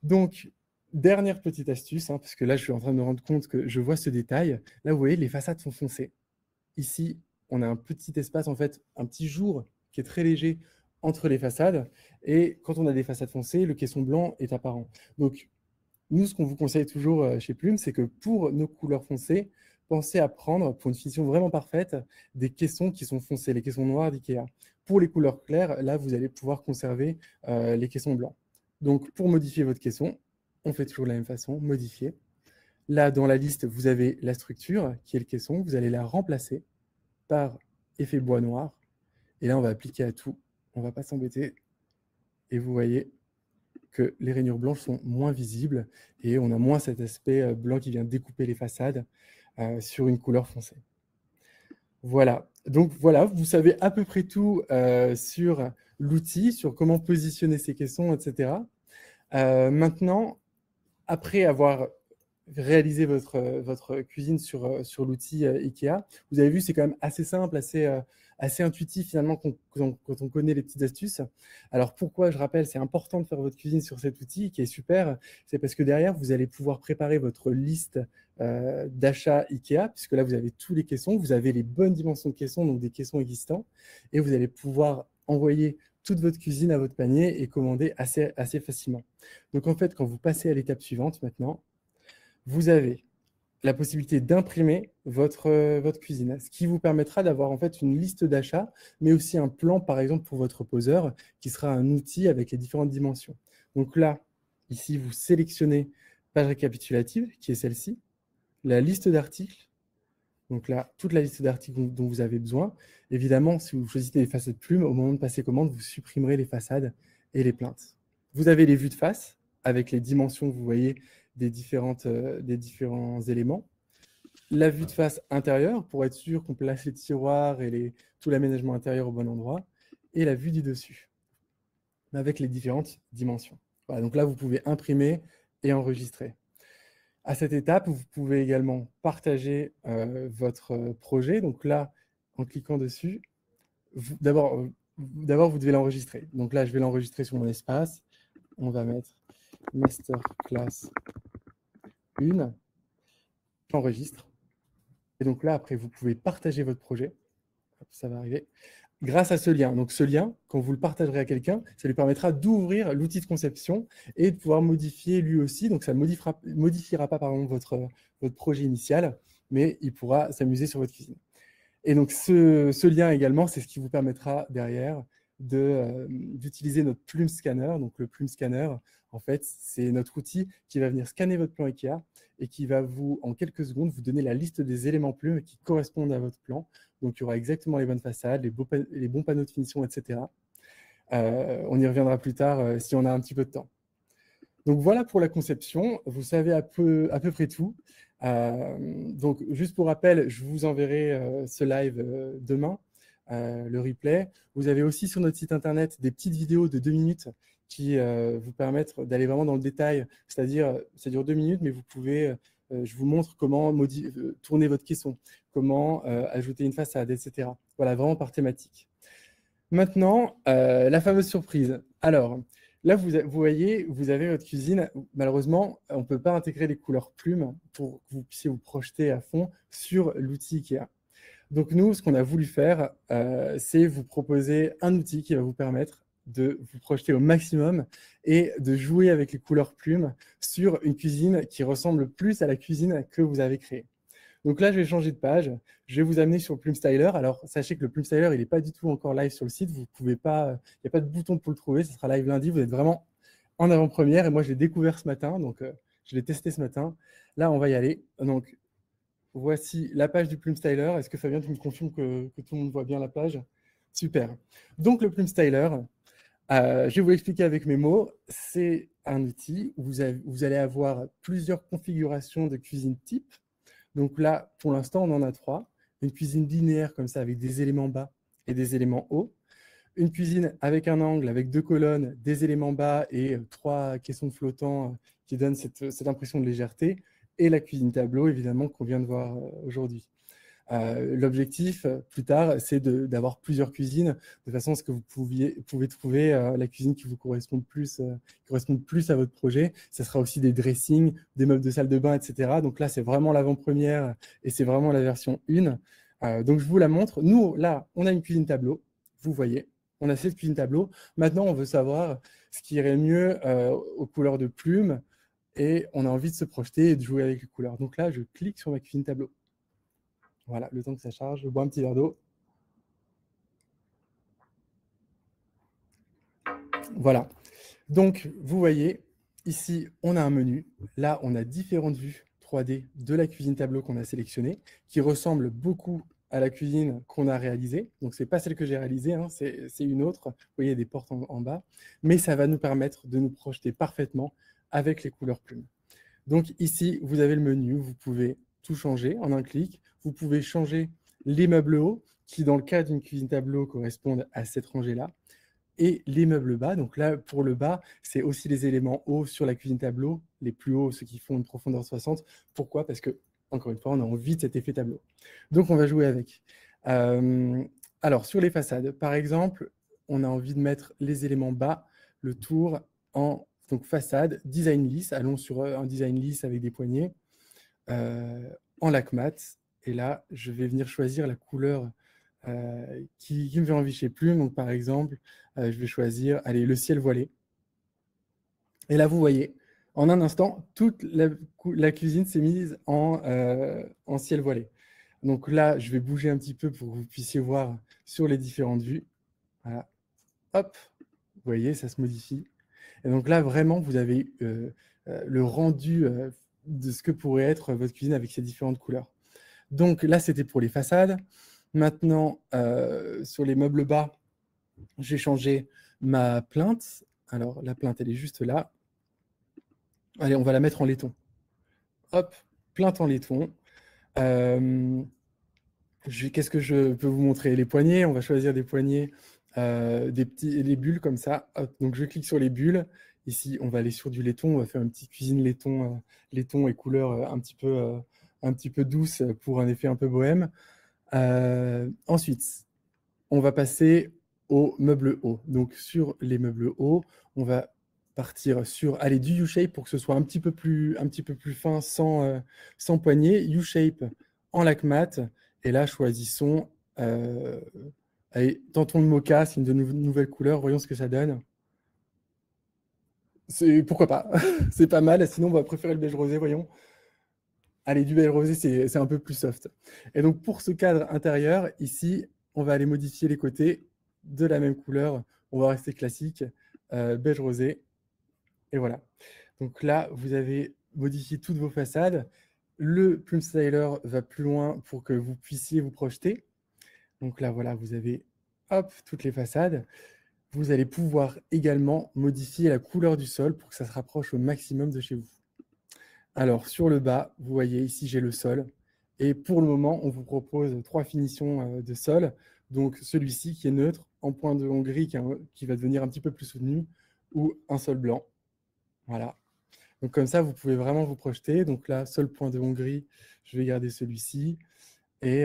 Donc, dernière petite astuce, hein, parce que là, je suis en train de me rendre compte que je vois ce détail. Là, vous voyez, les façades sont foncées. Ici, on a un petit espace, en fait, un petit jour qui est très léger entre les façades. Et quand on a des façades foncées, le caisson blanc est apparent. Donc, nous, ce qu'on vous conseille toujours chez Plume, c'est que pour nos couleurs foncées, pensez à prendre, pour une finition vraiment parfaite, des caissons qui sont foncés, les caissons noirs d'IKEA. Pour les couleurs claires, là, vous allez pouvoir conserver les caissons blancs. Donc, pour modifier votre caisson, on fait toujours de la même façon, modifier. Là, dans la liste, vous avez la structure, qui est le caisson. Vous allez la remplacer par effet bois noir. Et là, on va appliquer à tout. On ne va pas s'embêter. Et vous voyez que les rainures blanches sont moins visibles et on a moins cet aspect blanc qui vient découper les façades sur une couleur foncée. Voilà. Donc voilà, vous savez à peu près tout sur l'outil, sur comment positionner ces caissons, etc. Maintenant, après avoir réalisé votre cuisine sur l'outil IKEA, vous avez vu, c'est quand même assez simple, assez intuitif finalement quand on connaît les petites astuces. Alors pourquoi, je rappelle, c'est important de faire votre cuisine sur cet outil qui est super, c'est parce que derrière, vous allez pouvoir préparer votre liste d'achat IKEA, puisque là, vous avez tous les caissons, vous avez les bonnes dimensions de caissons, donc des caissons existants, et vous allez pouvoir envoyer toute votre cuisine à votre panier et commander assez facilement. Donc en fait, quand vous passez à l'étape suivante maintenant, vous avez la possibilité d'imprimer votre cuisine, ce qui vous permettra d'avoir en fait une liste d'achats, mais aussi un plan, par exemple, pour votre poseur, qui sera un outil avec les différentes dimensions. Donc là, ici, vous sélectionnez page récapitulative, qui est celle-ci, la liste d'articles. Donc là, toute la liste d'articles dont vous avez besoin. Évidemment, si vous choisissez les façades plumes, au moment de passer commande, vous supprimerez les façades et les plaintes. Vous avez les vues de face, avec les dimensions, vous voyez, des différents éléments. La vue de face intérieure, pour être sûr qu'on place les tiroirs et tout l'aménagement intérieur au bon endroit. Et la vue du dessus, avec les différentes dimensions. Voilà, donc là, vous pouvez imprimer et enregistrer. À cette étape, vous pouvez également partager votre projet. Donc là, en cliquant dessus, d'abord, vous devez l'enregistrer. Donc là, je vais l'enregistrer sur mon espace. On va mettre Masterclass 1. J'enregistre. Et donc là, après, vous pouvez partager votre projet. Hop, ça va arriver. Grâce à ce lien. Donc ce lien, quand vous le partagerez à quelqu'un, ça lui permettra d'ouvrir l'outil de conception et de pouvoir modifier lui aussi. Donc ça ne modifiera pas pardon, votre projet initial, mais il pourra s'amuser sur votre cuisine. Et donc ce lien également, c'est ce qui vous permettra derrière d'utiliser notre plume scanner. Donc le plume scanner, en fait, c'est notre outil qui va venir scanner votre plan IKEA et qui va en quelques secondes, vous donner la liste des éléments plumes qui correspondent à votre plan. Donc, il y aura exactement les bonnes façades, les bons panneaux de finition, etc. On y reviendra plus tard si on a un petit peu de temps. Donc, voilà pour la conception. Vous savez à peu près tout. Donc, juste pour rappel, je vous enverrai ce live demain, le replay. Vous avez aussi sur notre site internet des petites vidéos de 2 minutes qui vous permettent d'aller vraiment dans le détail. C'est-à-dire, ça dure 2 minutes, mais vous pouvez, je vous montre comment tourner votre caisson, comment ajouter une façade, etc. Voilà, vraiment par thématique. Maintenant, la fameuse surprise. Alors, là, vous voyez, vous avez votre cuisine. Malheureusement, on ne peut pas intégrer les couleurs plumes pour que vous puissiez vous projeter à fond sur l'outil IKEA. Donc nous, ce qu'on a voulu faire, c'est vous proposer un outil qui va vous permettre de vous projeter au maximum et de jouer avec les couleurs plumes sur une cuisine qui ressemble plus à la cuisine que vous avez créée. Donc là, je vais changer de page. Je vais vous amener sur le Plume Styler. Alors, sachez que le Plume Styler, il n'est pas du tout encore live sur le site. Vous pouvez pas, il n'y a pas de bouton pour le trouver. Ce sera live lundi. Vous êtes vraiment en avant-première. Et moi, je l'ai découvert ce matin. Donc, je l'ai testé ce matin. Là, on va y aller. Donc, voici la page du Plume Styler. Est-ce que Fabien, tu me confirmes que tout le monde voit bien la page? Super. Donc, le Plume Styler, je vais vous l'expliquer avec mes mots. C'est un outil où vous allez avoir plusieurs configurations de cuisine type. Donc là, pour l'instant, on en a 3. Une cuisine linéaire comme ça, avec des éléments bas et des éléments hauts. Une cuisine avec un angle, avec 2 colonnes, des éléments bas et 3 caissons flottants qui donnent cette impression de légèreté. Et la cuisine tableau, évidemment, qu'on vient de voir aujourd'hui. L'objectif, plus tard, c'est d'avoir plusieurs cuisines, de façon à ce que vous pouvez trouver la cuisine qui vous corresponde plus à votre projet. Ce sera aussi des dressings, des meubles de salle de bain, etc. Donc là, c'est vraiment l'avant-première et c'est vraiment la version 1. Donc, je vous la montre. Nous, là, on a une cuisine tableau. Vous voyez, on a cette cuisine tableau. Maintenant, on veut savoir ce qui irait mieux aux couleurs de plumes et on a envie de se projeter et de jouer avec les couleurs. Donc là, je clique sur ma cuisine tableau. Voilà, le temps que ça charge, je bois un petit verre d'eau. Voilà. Donc, vous voyez, ici, on a un menu. Là, on a différentes vues 3D de la cuisine tableau qu'on a sélectionnée, qui ressemble beaucoup à la cuisine qu'on a réalisée. Donc, ce n'est pas celle que j'ai réalisée, hein, c'est une autre. Vous voyez, des portes en bas. Mais ça va nous permettre de nous projeter parfaitement avec les couleurs plumes. Donc, ici, vous avez le menu. Vous pouvez tout changer en un clic. Vous pouvez changer les meubles hauts, qui dans le cas d'une cuisine tableau correspondent à cette rangée-là, et les meubles bas. Donc là, pour le bas, c'est aussi les éléments hauts sur la cuisine tableau, les plus hauts, ceux qui font une profondeur 60. Pourquoi? Parce que, encore une fois, on a envie de cet effet tableau. Donc, on va jouer avec. Alors, sur les façades, par exemple, on a envie de mettre les éléments bas, le tour en donc, façade, design lisse. Allons sur un design lisse avec des poignées. En lac mat. Et là, je vais venir choisir la couleur qui me fait envie chez Plume. Donc, par exemple, je vais choisir le ciel voilé. Et là, vous voyez, En un instant, toute la cuisine s'est mise en ciel voilé. Donc là, je vais bouger un petit peu pour que vous puissiez voir sur les différentes vues. Voilà. Hop, vous voyez, ça se modifie. Et donc là, vraiment, vous avez le rendu de ce que pourrait être votre cuisine avec ces différentes couleurs. Donc là, c'était pour les façades. Maintenant, sur les meubles bas, j'ai changé ma plainte. Alors, la plainte, elle est juste là. Allez, on va la mettre en laiton. Hop, plainte en laiton. Qu'est-ce que je peux vous montrer? Les poignées, on va choisir des poignées, des bulles comme ça. Hop, donc, je clique sur les bulles. Ici, on va aller sur du laiton. On va faire une petite cuisine laiton, laiton et couleur un petit peu douce pour un effet un peu bohème. Ensuite, on va passer aux meubles hauts. Donc, sur les meubles hauts, on va partir sur du U-shape pour que ce soit un petit peu plus fin sans poignée. U-shape en lac mat. Et là, choisissons, allez, tentons le mocha, c'est une nouvelle couleur. Voyons ce que ça donne. Pourquoi pas? C'est pas mal. Sinon, on va préférer le beige rosé, voyons. Allez, du beige rosé, c'est un peu plus soft. Et donc, pour ce cadre intérieur, ici, on va aller modifier les côtés de la même couleur. On va rester classique, beige rosé. Et voilà. Donc là, vous avez modifié toutes vos façades. Le Plume Styler va plus loin pour que vous puissiez vous projeter. Donc là, voilà, vous avez hop, toutes les façades. Vous allez pouvoir également modifier la couleur du sol pour que ça se rapproche au maximum de chez vous. Alors, sur le bas, vous voyez, ici, j'ai le sol. Et pour le moment, on vous propose 3 finitions de sol. Donc, celui-ci qui est neutre, en point de Hongrie qui va devenir un petit peu plus soutenu, ou un sol blanc. Voilà. Donc, comme ça, vous pouvez vraiment vous projeter. Donc là, seul point de Hongrie, je vais garder celui-ci. Et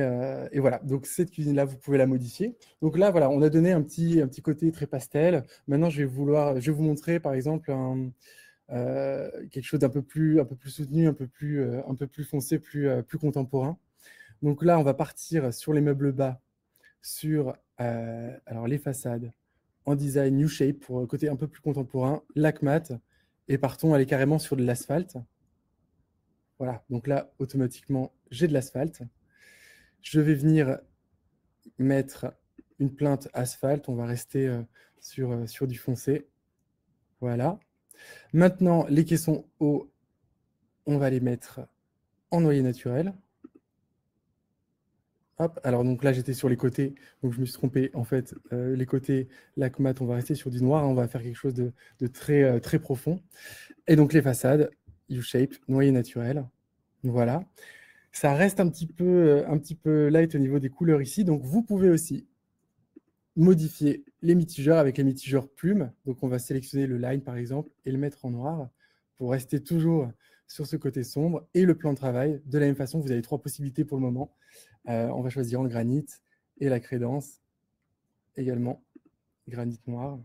voilà. Donc, cette cuisine-là, vous pouvez la modifier. Donc là, voilà, on a donné un petit côté très pastel. Maintenant, je vais vous montrer, par exemple, quelque chose d'un peu plus soutenu, un peu plus foncé, plus contemporain. Donc là, on va partir sur les meubles bas, sur alors les façades en design U-shape pour côté un peu plus contemporain, lac mat, et partons aller carrément sur de l'asphalte. Voilà, donc là, automatiquement, j'ai de l'asphalte. Je vais venir mettre une plainte asphalte. On va rester sur du foncé. Voilà. Maintenant, les caissons hauts, on va les mettre en noyer naturel. Hop, alors donc là j'étais sur les côtés, donc je me suis trompé. En fait, les côtés lac mat, on va rester sur du noir, hein, on va faire quelque chose de très, très profond. Et donc les façades, U-shape, noyer naturel. Voilà. Ça reste un petit peu light au niveau des couleurs ici, donc vous pouvez aussi modifier les mitigeurs avec les mitigeurs plumes. Donc on va sélectionner le line par exemple et le mettre en noir pour rester toujours sur ce côté sombre. Et le plan de travail, de la même façon, vous avez 3 possibilités pour le moment. On va choisir en granit et la crédence, également granit noir.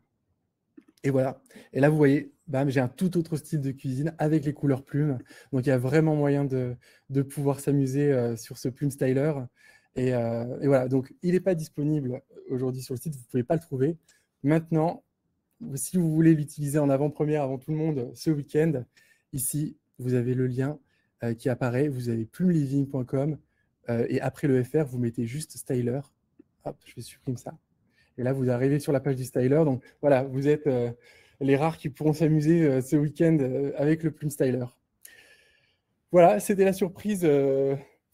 Et voilà. Et là, vous voyez, bam, j'ai un tout autre style de cuisine avec les couleurs plumes. Donc, il y a vraiment moyen de pouvoir s'amuser sur ce plume styler. Et voilà, donc il n'est pas disponible aujourd'hui sur le site, vous ne pouvez pas le trouver. Maintenant, si vous voulez l'utiliser en avant-première avant tout le monde ce week-end, ici, vous avez le lien qui apparaît. Vous avez plumeliving.com et après le FR, vous mettez juste styler. Hop, je vais supprimer ça. Et là, vous arrivez sur la page du styler. Donc voilà, vous êtes les rares qui pourront s'amuser ce week-end avec le plume styler. Voilà, c'était la surprise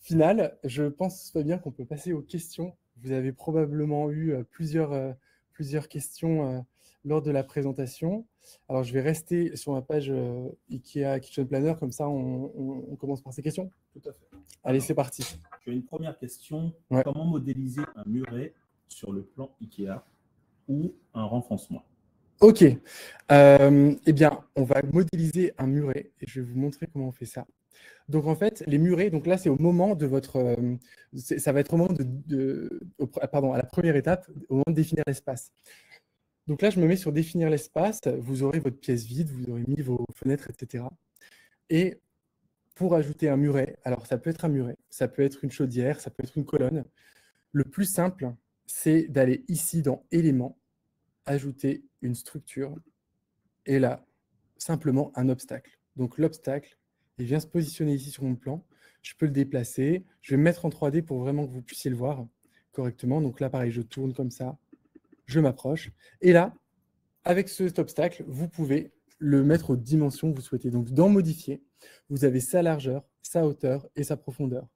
finale. Je pense, Fabien, qu'on peut passer aux questions. Vous avez probablement eu plusieurs questions lors de la présentation. Alors, je vais rester sur ma page IKEA Kitchen Planner, comme ça, on commence par ces questions. Tout à fait. Allez, c'est parti. Tu as une première question. Ouais. Comment modéliser un muret sur le plan IKEA ou un renfoncement? Ok. Eh bien, on va modéliser un muret et je vais vous montrer comment on fait ça. Donc, en fait, les murets, donc là, c'est au moment de votre... ça va être au moment pardon, à la première étape, au moment de définir l'espace. Donc là, je me mets sur définir l'espace. Vous aurez votre pièce vide, vous aurez mis vos fenêtres, etc. Et pour ajouter un muret, alors ça peut être un muret, ça peut être une chaudière, ça peut être une colonne. Le plus simple, c'est d'aller ici dans Éléments, ajouter une structure, et là, simplement un obstacle. Donc l'obstacle, il vient se positionner ici sur mon plan. Je peux le déplacer. Je vais me mettre en 3D pour vraiment que vous puissiez le voir correctement. Donc là, pareil, je tourne comme ça. Je m'approche. Et là, avec cet obstacle, vous pouvez le mettre aux dimensions que vous souhaitez. Donc dans modifier, vous avez sa largeur, sa hauteur et sa profondeur.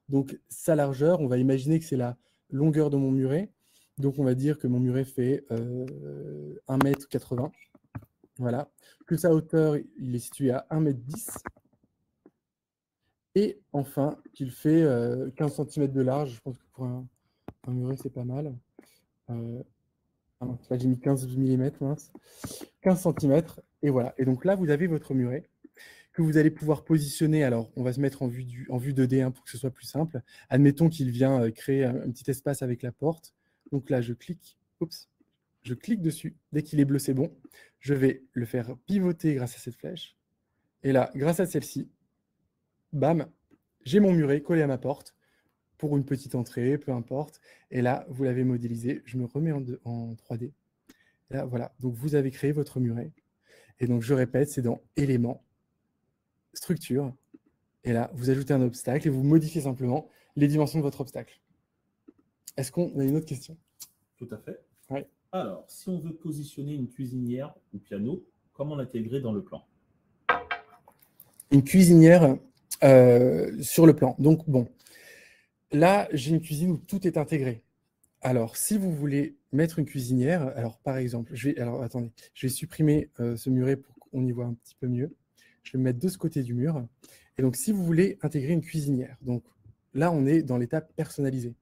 Donc sa largeur, on va imaginer que c'est la longueur de mon muret. Donc on va dire que mon muret fait 1,80 m. Voilà. Que sa hauteur, il est situé à 1,10 m. Et enfin, qu'il fait 15 cm de large. Je pense que pour un muret, c'est pas mal. Là, j'ai mis 15 mm, mince. 15 cm. Et voilà. Et donc là, vous avez votre muret que vous allez pouvoir positionner. Alors, on va se mettre en vue 2D pour que ce soit plus simple. Admettons qu'il vient créer un petit espace avec la porte. Donc là, je clique. Oups. Je clique dessus. Dès qu'il est bleu, c'est bon. Je vais le faire pivoter grâce à cette flèche. Et là, grâce à celle-ci, bam, j'ai mon muret collé à ma porte pour une petite entrée, peu importe. Et là, vous l'avez modélisé. Je me remets en 3D. Et là, voilà. Donc, vous avez créé votre muret. Et donc, je répète, c'est dans éléments, structure. Et là, vous ajoutez un obstacle et vous modifiez simplement les dimensions de votre obstacle. Est-ce qu'on a une autre question? Tout à fait. Ouais. Alors, si on veut positionner une cuisinière ou piano, comment l'intégrer dans le plan? Une cuisinière sur le plan. Donc, bon, là, j'ai une cuisine où tout est intégré. Alors, si vous voulez mettre une cuisinière, alors par exemple, attendez, je vais supprimer ce muret pour qu'on y voit un petit peu mieux. Je vais me mettre de ce côté du mur. Et donc, si vous voulez intégrer une cuisinière, donc là, on est dans l'étape personnalisée.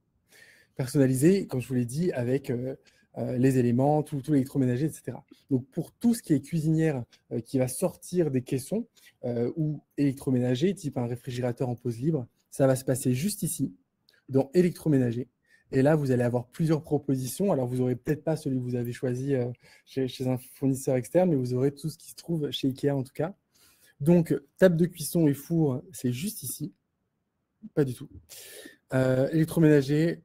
Personnalisée, comme je vous l'ai dit, avec les éléments, tout l'électroménager, etc. Donc, pour tout ce qui est cuisinière qui va sortir des caissons ou électroménager, type un réfrigérateur en pose libre, ça va se passer juste ici, dans électroménager. Et là, vous allez avoir plusieurs propositions. Alors, vous n'aurez peut-être pas celui que vous avez choisi chez un fournisseur externe, mais vous aurez tout ce qui se trouve chez Ikea en tout cas. Donc, table de cuisson et four, c'est juste ici. Pas du tout. Électroménager,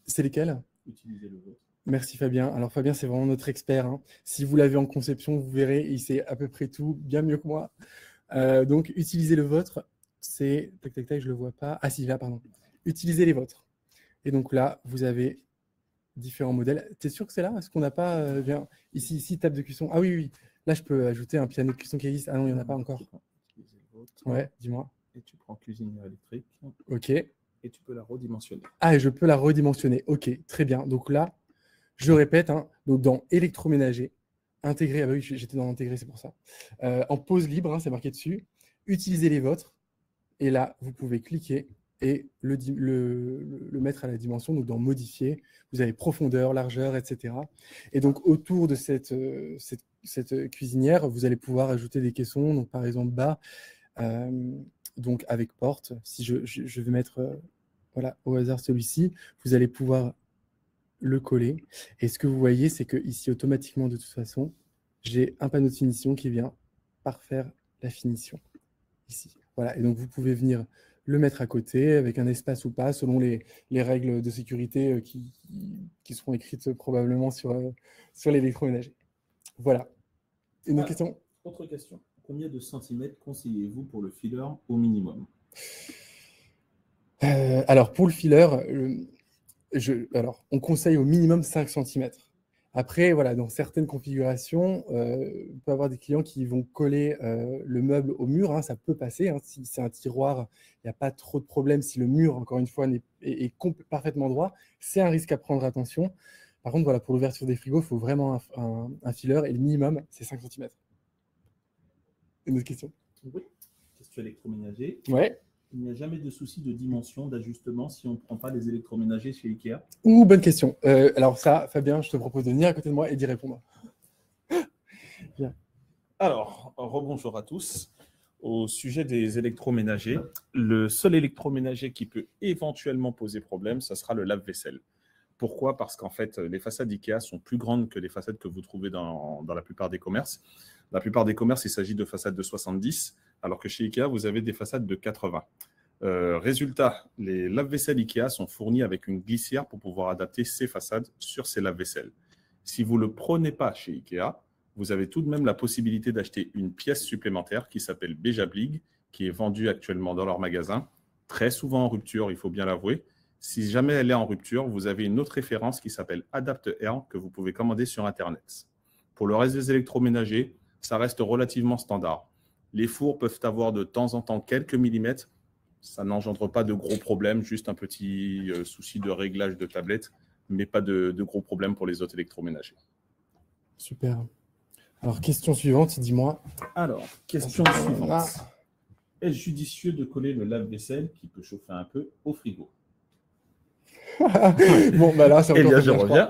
c'est lesquels? Utilisez le vôtre. Merci Fabien. Alors Fabien, c'est vraiment notre expert. Si vous l'avez en conception, vous verrez, il sait à peu près tout, bien mieux que moi. Donc, utilisez le vôtre. C'est... Tac, tac, tac, je ne le vois pas. Ah si, là, pardon. Utilisez les vôtres. Et donc là, vous avez différents modèles. Tu es sûr que c'est là? Est-ce qu'on n'a pas... ici, table de cuisson. Ah oui, oui. Là, je peux ajouter un piano de cuisson qui existe. Ah non, il n'y en a pas encore. Ouais, dis-moi. Et tu prends cuisinière électrique. OK. Et tu peux la redimensionner. Ah, et je peux la redimensionner. OK, très bien. Donc là, je répète, donc dans électroménager, intégré, ah bah oui, j'étais dans intégré, c'est pour ça. En pause libre, c'est marqué dessus. Utilisez les vôtres. Et là, vous pouvez cliquer et le mettre à la dimension. Donc dans modifier, vous avez profondeur, largeur, etc. Et donc autour de cette cuisinière, vous allez pouvoir ajouter des caissons. Donc par exemple bas, donc avec porte. Si je vais mettre voilà, au hasard celui-ci, vous allez pouvoir le coller. Et ce que vous voyez, c'est que ici, automatiquement, de toute façon, j'ai un panneau de finition qui vient parfaire la finition ici. Voilà. Et donc, vous pouvez venir le mettre à côté avec un espace ou pas, selon les règles de sécurité qui seront écrites probablement sur l'électroménager. Voilà. Une autre question? Autre question. Combien de centimètres conseillez-vous pour le filler au minimum? Alors, pour le filler, on conseille au minimum 5 cm. Après, voilà, dans certaines configurations, on peut avoir des clients qui vont coller le meuble au mur. Ça peut passer. Si c'est un tiroir, il n'y a pas trop de problème. Si le mur, encore une fois, est parfaitement droit, c'est un risque à prendre attention. Par contre, voilà, pour l'ouverture des frigos, il faut vraiment un filler et le minimum, c'est 5 cm. Une autre question? Oui. Question électroménager. Ouais. Il n'y a jamais de souci de dimension, d'ajustement si on ne prend pas les électroménagers chez Ikea? Bonne question. Alors ça, Fabien, je te propose de venir à côté de moi et d'y répondre. Alors, rebonjour à tous. Au sujet des électroménagers, le seul électroménager qui peut éventuellement poser problème, ce sera le lave-vaisselle. Pourquoi? Parce qu'en fait, les façades Ikea sont plus grandes que les façades que vous trouvez dans la plupart des commerces. La plupart des commerces, il s'agit de façades de 70, alors que chez Ikea, vous avez des façades de 80. Résultat, les lave-vaisselle Ikea sont fournis avec une glissière pour pouvoir adapter ces façades sur ces lave-vaisselle. Si vous ne le prenez pas chez Ikea, vous avez tout de même la possibilité d'acheter une pièce supplémentaire qui s'appelle Bejablig, qui est vendue actuellement dans leur magasin, très souvent en rupture, il faut bien l'avouer. Si jamais elle est en rupture, vous avez une autre référence qui s'appelle Adapt Air que vous pouvez commander sur Internet. Pour le reste des électroménagers, ça reste relativement standard. Les fours peuvent avoir de temps en temps quelques millimètres. Ça n'engendre pas de gros problèmes, juste un petit souci de réglage de tablette, mais pas de gros problèmes pour les autres électroménagers. Super. Alors, question suivante, dis-moi. Alors, question suivante. Est-ce judicieux de coller le lave-vaisselle qui peut chauffer un peu au frigo? Bon, bah là, c'est Eh encore bien, je bien,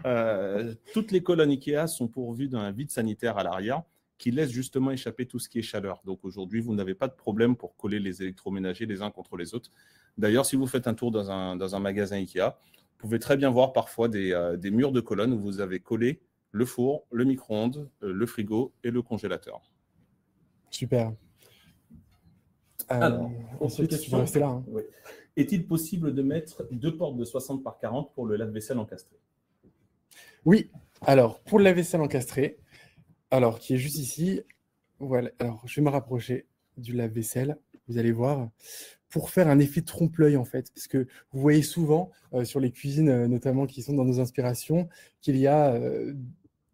reviens. Toutes les colonnes Ikea sont pourvues d'un vide sanitaire à l'arrière qui laisse justement échapper tout ce qui est chaleur. Donc aujourd'hui, vous n'avez pas de problème pour coller les électroménagers les uns contre les autres. D'ailleurs, si vous faites un tour dans un magasin Ikea, vous pouvez très bien voir parfois des murs de colonnes où vous avez collé le four, le micro-ondes, le frigo et le congélateur. Super. Alors, ensuite, tu peux rester là. Hein. Oui. Est-il possible de mettre 2 portes de 60 par 40 pour le lave-vaisselle encastré? Oui. Alors, pour le lave-vaisselle encastré, alors qui est juste ici, voilà. Alors, je vais me rapprocher du lave-vaisselle. Vous allez voir, pour faire un effet trompe-l'œil en fait, parce que vous voyez souvent sur les cuisines, notamment qui sont dans nos inspirations, qu'il y a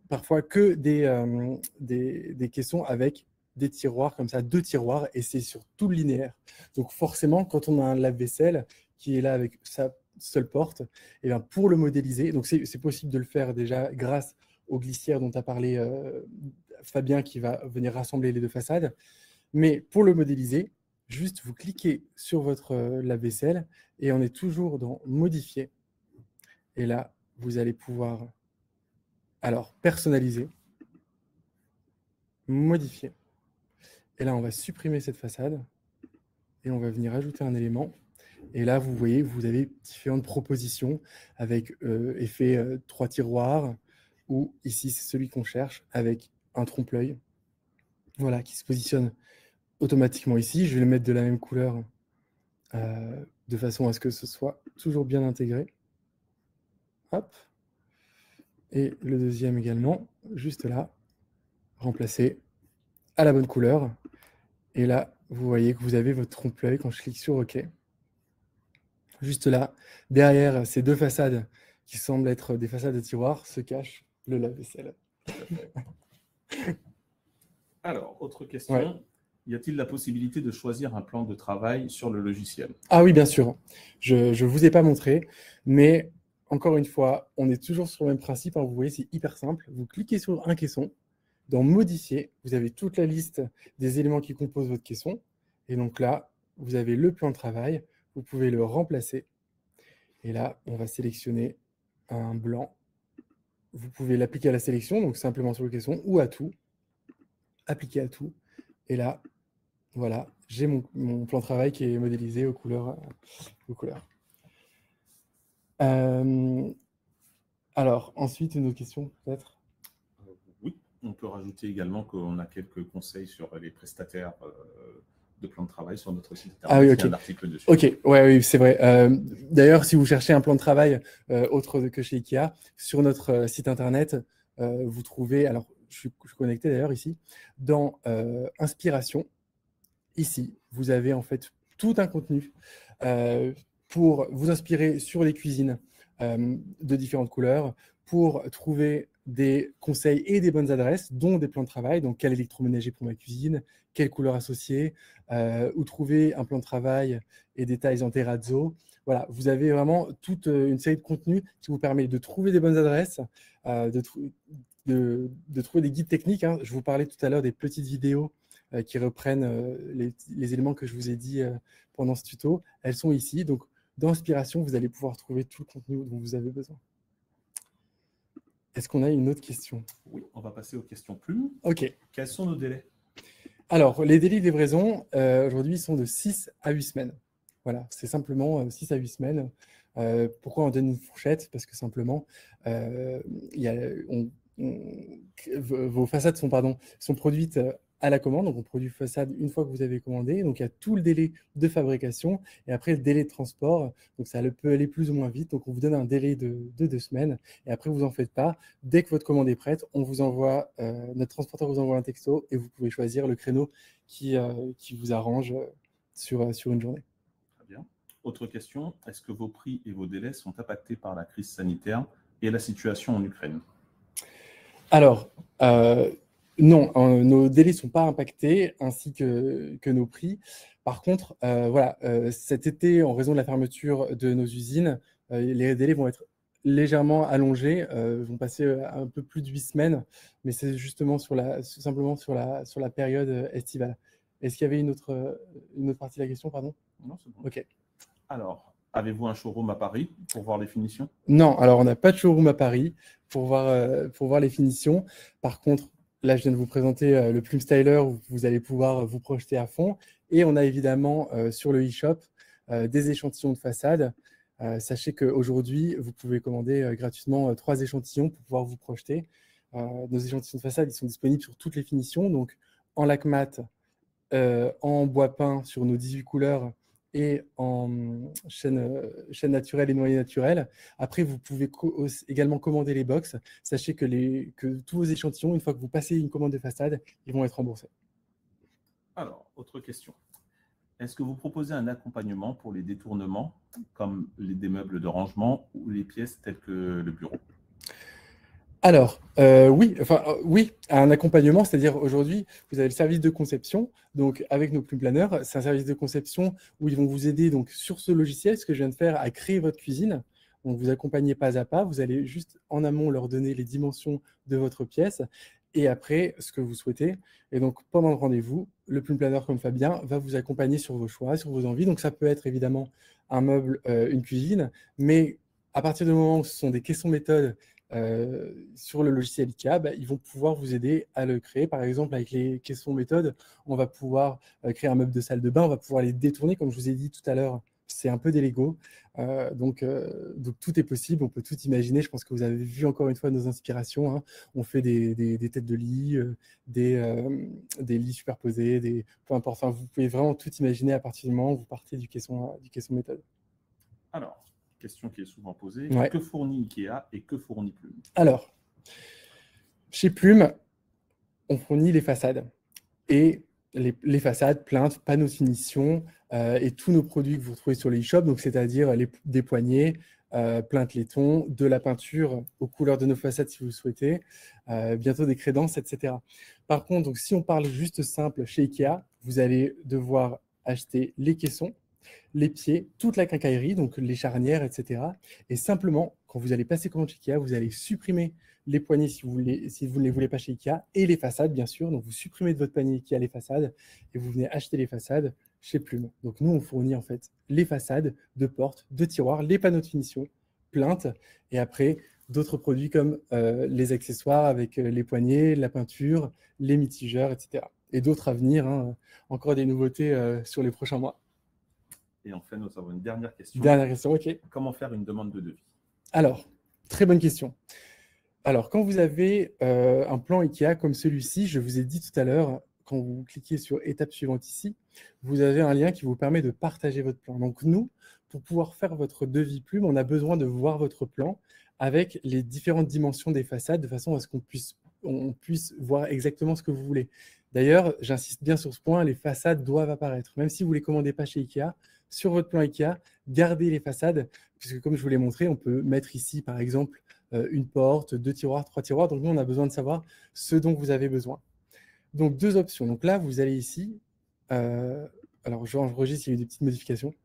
parfois que des caissons avec des tiroirs comme ça, 2 tiroirs, et c'est sur tout le linéaire. Donc forcément, quand on a un lave-vaisselle qui est là avec sa seule porte, et bien pour le modéliser, donc c'est possible de le faire déjà grâce aux glissières dont a parlé Fabien qui va venir rassembler les 2 façades. Mais pour le modéliser, juste vous cliquez sur votre lave-vaisselle et on est toujours dans modifier. Et là, vous allez pouvoir alors personnaliser, modifier. Et là, on va supprimer cette façade et on va venir ajouter un élément. Et là, vous voyez, vous avez différentes propositions avec effet 3 tiroirs, ou ici, c'est celui qu'on cherche avec un trompe-l'œil, voilà, qui se positionne automatiquement ici. Je vais le mettre de la même couleur de façon à ce que ce soit toujours bien intégré. Hop. Et le deuxième également, juste là, remplacé à la bonne couleur. Et là, vous voyez que vous avez votre trompe-l'œil quand je clique sur OK. Juste là, derrière ces 2 façades qui semblent être des façades de tiroirs, se cache le lave-vaisselle. Alors, autre question. Ouais. Y a-t-il la possibilité de choisir un plan de travail sur le logiciel? Ah oui, bien sûr. Je ne vous ai pas montré, mais encore une fois, on est toujours sur le même principe. Hein. Vous voyez, c'est hyper simple. Vous cliquez sur un caisson. Dans Modifier, vous avez toute la liste des éléments qui composent votre caisson. Et donc là, vous avez le plan de travail. Vous pouvez le remplacer. Et là, on va sélectionner un blanc. Vous pouvez l'appliquer à la sélection, donc simplement sur le caisson, ou à tout. Appliquer à tout. Et là, voilà, j'ai mon plan de travail qui est modélisé aux couleurs. Alors, ensuite, une autre question, peut-être? Oui, on peut rajouter également qu'on a quelques conseils sur les prestataires de plan de travail sur notre site internet. Ah oui, ok. Il y a un article dessus. Ok, ouais, oui, c'est vrai. D'ailleurs, si vous cherchez un plan de travail autre que chez Ikea, sur notre site internet, vous trouvez, alors je suis connecté d'ailleurs ici, dans Inspiration. Ici, vous avez en fait tout un contenu pour vous inspirer sur les cuisines de différentes couleurs, pour trouver des conseils et des bonnes adresses, dont des plans de travail, donc quel électroménager pour ma cuisine, quelle couleur associée, où trouver un plan de travail et des tailles en terrazzo. Voilà, vous avez vraiment toute une série de contenus qui vous permet de trouver des bonnes adresses, de trouver des guides techniques. Hein. Je vous parlais tout à l'heure des petites vidéos qui reprennent les éléments que je vous ai dit pendant ce tuto. Elles sont ici. Donc, dans Inspiration, vous allez pouvoir trouver tout le contenu dont vous avez besoin. Est-ce qu'on a une autre question? Oui, on va passer aux questions plumes. OK. Quels sont nos délais? Alors, les délais de livraison, aujourd'hui, sont de 6 à 8 semaines. Voilà, c'est simplement 6 à 8 semaines. Pourquoi on donne une fourchette? Parce que simplement, vos façades sont produites à la commande. Donc, on produit façade une fois que vous avez commandé. Donc, il y a tout le délai de fabrication et après le délai de transport. Donc, ça peut aller plus ou moins vite. Donc, on vous donne un délai de 2 semaines. Et après, vous en faites pas. Dès que votre commande est prête, on vous envoie, notre transporteur vous envoie un texto et vous pouvez choisir le créneau qui vous arrange sur une journée. Très bien. Autre question, est-ce que vos prix et vos délais sont impactés par la crise sanitaire et la situation en Ukraine? Alors, non, nos délais ne sont pas impactés, ainsi que nos prix. Par contre, voilà, cet été, en raison de la fermeture de nos usines, les délais vont être légèrement allongés, vont passer à un peu plus de 8 semaines, mais c'est justement simplement sur la période estivale. Est-ce qu'il y avait une autre partie de la question, pardon? Non, c'est bon. Ok. Alors, avez-vous un showroom à Paris pour voir les finitions? Non, alors on n'a pas de showroom à Paris pour voir les finitions. Par contre, là, je viens de vous présenter le Plume Styler où vous allez pouvoir vous projeter à fond. Et on a évidemment sur le e-shop des échantillons de façade. Sachez qu'aujourd'hui, vous pouvez commander gratuitement 3 échantillons pour pouvoir vous projeter. Nos échantillons de façade, ils sont disponibles sur toutes les finitions, donc en lac mat, en bois peint sur nos 18 couleurs et en chêne naturel et noyer naturel. Après, vous pouvez également commander les box. Sachez que tous vos échantillons, une fois que vous passez une commande de façade, ils vont être remboursés. Alors, autre question. Est-ce que vous proposez un accompagnement pour les détournements, comme des meubles de rangement ou les pièces telles que le bureau? Alors, oui, un accompagnement, c'est-à-dire aujourd'hui, vous avez le service de conception. Donc, avec nos plumes planeurs, c'est un service de conception où ils vont vous aider donc, sur ce logiciel, ce que je viens de faire, à créer votre cuisine. Donc, vous accompagnez pas à pas. Vous allez juste en amont leur donner les dimensions de votre pièce et après, ce que vous souhaitez. Et donc, pendant le rendez-vous, le plume planeur comme Fabien va vous accompagner sur vos choix, sur vos envies. Donc, ça peut être évidemment un meuble, une cuisine, mais à partir du moment où ce sont des questions méthodes sur le logiciel IKEA, ils vont pouvoir vous aider à le créer. Par exemple, avec les questions méthodes, on va pouvoir créer un meuble de salle de bain, on va pouvoir les détourner, comme je vous ai dit tout à l'heure, c'est un peu des Lego. Donc, tout est possible, on peut tout imaginer. Je pense que vous avez vu encore une fois nos inspirations. Hein. On fait des têtes de lit, des lits superposés, peu importe. Enfin, vous pouvez vraiment tout imaginer à partir du moment où vous partez du question méthode. Alors, question qui est souvent posée, Ouais. que fournit IKEA et que fournit Plume? Alors, chez Plume, on fournit les façades. Et les façades, plinthes, panneaux de finition et tous nos produits que vous retrouvez sur le e-shop, donc c'est-à-dire des poignées, plinthes laiton, de la peinture aux couleurs de nos façades si vous le souhaitez, bientôt des crédences, etc. Par contre, donc, si on parle juste simple chez IKEA, vous allez devoir acheter les caissons, les pieds, toute la quincaillerie, donc les charnières, etc. Et simplement, quand vous allez passer commande chez IKEA, vous allez supprimer les poignées si vous ne les voulez pas chez IKEA et les façades, bien sûr. Donc, vous supprimez de votre panier IKEA les façades et vous venez acheter les façades chez Plume. Donc, nous, on fournit en fait les façades de portes, de tiroirs, les panneaux de finition, plinthes et après d'autres produits comme les accessoires avec les poignées, la peinture, les mitigeurs, etc. Et d'autres à venir, hein, encore des nouveautés sur les prochains mois. Et enfin, nous avons une dernière question. Dernière question, ok. Comment faire une demande de devis? Alors, très bonne question. Alors, quand vous avez un plan IKEA comme celui-ci, je vous ai dit tout à l'heure, quand vous cliquez sur étape suivante ici, vous avez un lien qui vous permet de partager votre plan. Donc nous, pour pouvoir faire votre devis Plume, on a besoin de voir votre plan avec les différentes dimensions des façades de façon à ce qu'on puisse voir exactement ce que vous voulez. D'ailleurs, j'insiste bien sur ce point, les façades doivent apparaître. Même si vous ne les commandez pas chez IKEA, sur votre plan IKEA, gardez les façades, puisque comme je vous l'ai montré, on peut mettre ici, par exemple, une porte, 2 tiroirs, 3 tiroirs. Donc, nous, on a besoin de savoir ce dont vous avez besoin. Donc, 2 options. Donc là, vous allez ici. Alors, j'enregistre, il y a eu des petites modifications.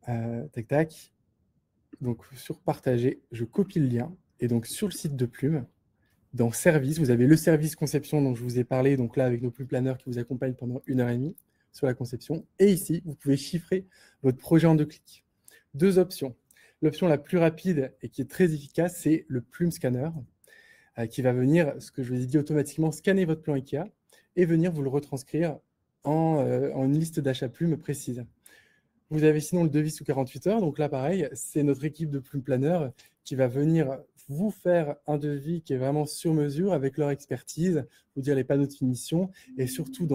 Tac, tac. Donc, sur partager, je copie le lien. Et donc, sur le site de Plume, dans Service, vous avez le service conception dont je vous ai parlé. Donc là, avec nos Plume planeurs qui vous accompagnent pendant 1h30 sur la conception. Et ici, vous pouvez chiffrer votre projet en 2 clics. 2 options. L'option la plus rapide et qui est très efficace, c'est le Plume Scanner, qui va venir, ce que je vous ai dit, automatiquement scanner votre plan IKEA et venir vous le retranscrire en une liste d'achats Plume précise. Vous avez sinon le devis sous 48 heures. Donc là, pareil, c'est notre équipe de plumes planeurs qui va venir vous faire un devis qui est vraiment sur mesure avec leur expertise, vous dire les panneaux de finition et surtout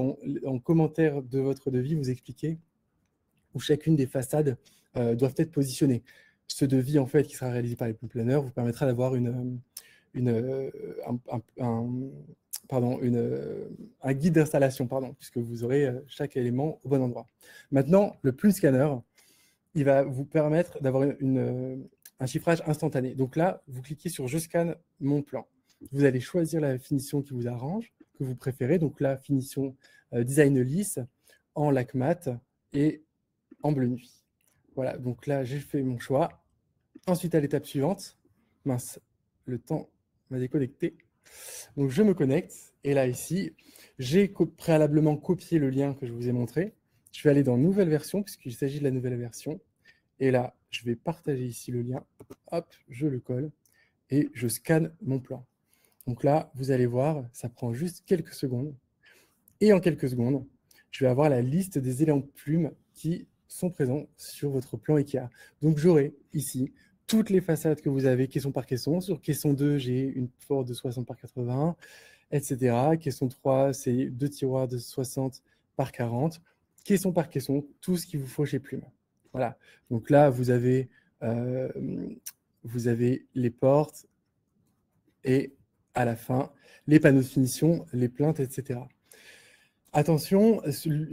en commentaire de votre devis, vous expliquer où chacune des façades doivent être positionnées. Ce devis, en fait, qui sera réalisé par les plumes planeurs, vous permettra d'avoir un guide d'installation, puisque vous aurez chaque élément au bon endroit. Maintenant, le plume scanner, il va vous permettre d'avoir un chiffrage instantané. Donc là, vous cliquez sur « Je scanne mon plan ». Vous allez choisir la finition qui vous arrange, que vous préférez. Donc la finition design lisse, en lac mat et en bleu nuit. Voilà, donc là, j'ai fait mon choix. Ensuite, à l'étape suivante, mince, le temps m'a déconnecté. Donc, je me connecte. Et là, ici, j'ai préalablement copié le lien que je vous ai montré. Je vais aller dans « Nouvelle version » puisqu'il s'agit de la nouvelle version. Et là, je vais partager ici le lien. Hop, je le colle et je scanne mon plan. Donc là, vous allez voir, ça prend juste quelques secondes. Et en quelques secondes, je vais avoir la liste des éléments de plumes qui sont présents sur votre plan IKEA. Donc, j'aurai ici toutes les façades que vous avez caisson par caisson. Sur caisson 2, j'ai une porte de 60 par 80, etc. Caisson 3, c'est 2 tiroirs de 60 par 40. Caisson par caisson, tout ce qu'il vous faut chez Plume. Voilà. Donc là, vous avez les portes et à la fin, les panneaux de finition, les plaintes, etc. Attention,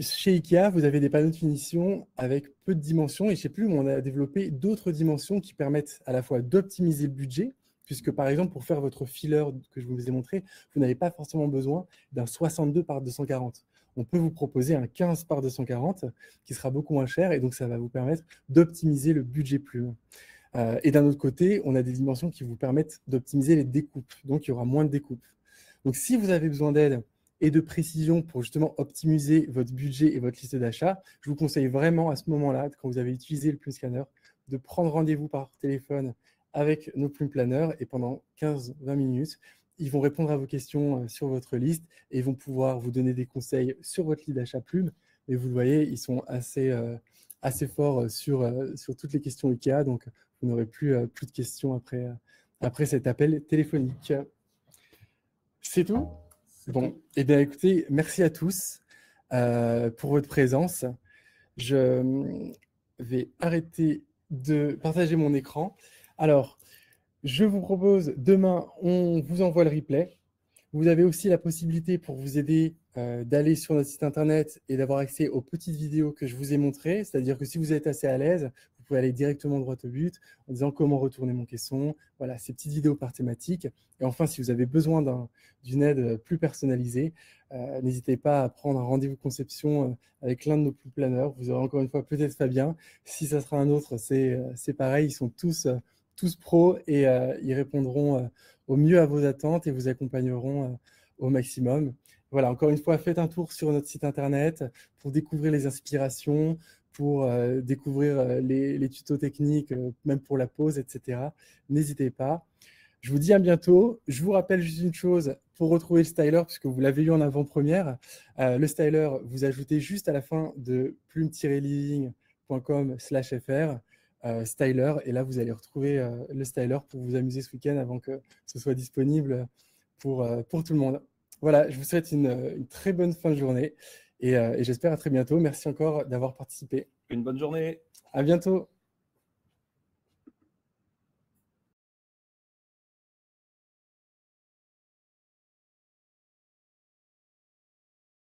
chez IKEA, vous avez des panneaux de finition avec peu de dimensions et chez Plume, on a développé d'autres dimensions qui permettent à la fois d'optimiser le budget, puisque par exemple, pour faire votre filler que je vous ai montré, vous n'avez pas forcément besoin d'un 62 par 240. On peut vous proposer un 15 par 240 qui sera beaucoup moins cher et donc ça va vous permettre d'optimiser le budget Plume. Et d'un autre côté, on a des dimensions qui vous permettent d'optimiser les découpes, donc il y aura moins de découpes. Donc si vous avez besoin d'aide et de précision pour justement optimiser votre budget et votre liste d'achat, je vous conseille vraiment à ce moment-là, quand vous avez utilisé le Plume Scanner, de prendre rendez-vous par téléphone avec nos Plume Planners et pendant 15-20 minutes, ils vont répondre à vos questions sur votre liste et ils vont pouvoir vous donner des conseils sur votre liste d'achat Plume. Mais vous le voyez, ils sont assez forts sur toutes les questions IKEA, donc vous n'aurez plus de questions après cet appel téléphonique. C'est tout ? Bon, eh bien écoutez, merci à tous pour votre présence. Je vais arrêter de partager mon écran. Alors, je vous propose, demain, on vous envoie le replay. Vous avez aussi la possibilité, pour vous aider, d'aller sur notre site internet et d'avoir accès aux petites vidéos que je vous ai montrées. C'est-à-dire que si vous êtes assez à l'aise, vous pouvez aller directement droit au but en disant comment retourner mon caisson. Voilà, ces petites vidéos par thématique. Et enfin, si vous avez besoin d'une aide plus personnalisée, n'hésitez pas à prendre un rendez-vous conception avec l'un de nos Plume Planners. Vous aurez encore une fois peut-être Fabien. Si ça sera un autre, c'est pareil. Ils sont tous pros et ils répondront au mieux à vos attentes et vous accompagneront au maximum. Voilà, encore une fois, faites un tour sur notre site internet pour découvrir les inspirations, pour découvrir les tutos techniques, même pour la pause, etc. N'hésitez pas. Je vous dis à bientôt. Je vous rappelle juste une chose pour retrouver le styler, puisque vous l'avez eu en avant-première. Le styler, vous ajoutez juste à la fin de plume-living.com/fr styler, et là vous allez retrouver le styler pour vous amuser ce week-end avant que ce soit disponible pour tout le monde. Voilà, je vous souhaite une très bonne fin de journée et j'espère à très bientôt. Merci encore d'avoir participé. Une bonne journée. À bientôt.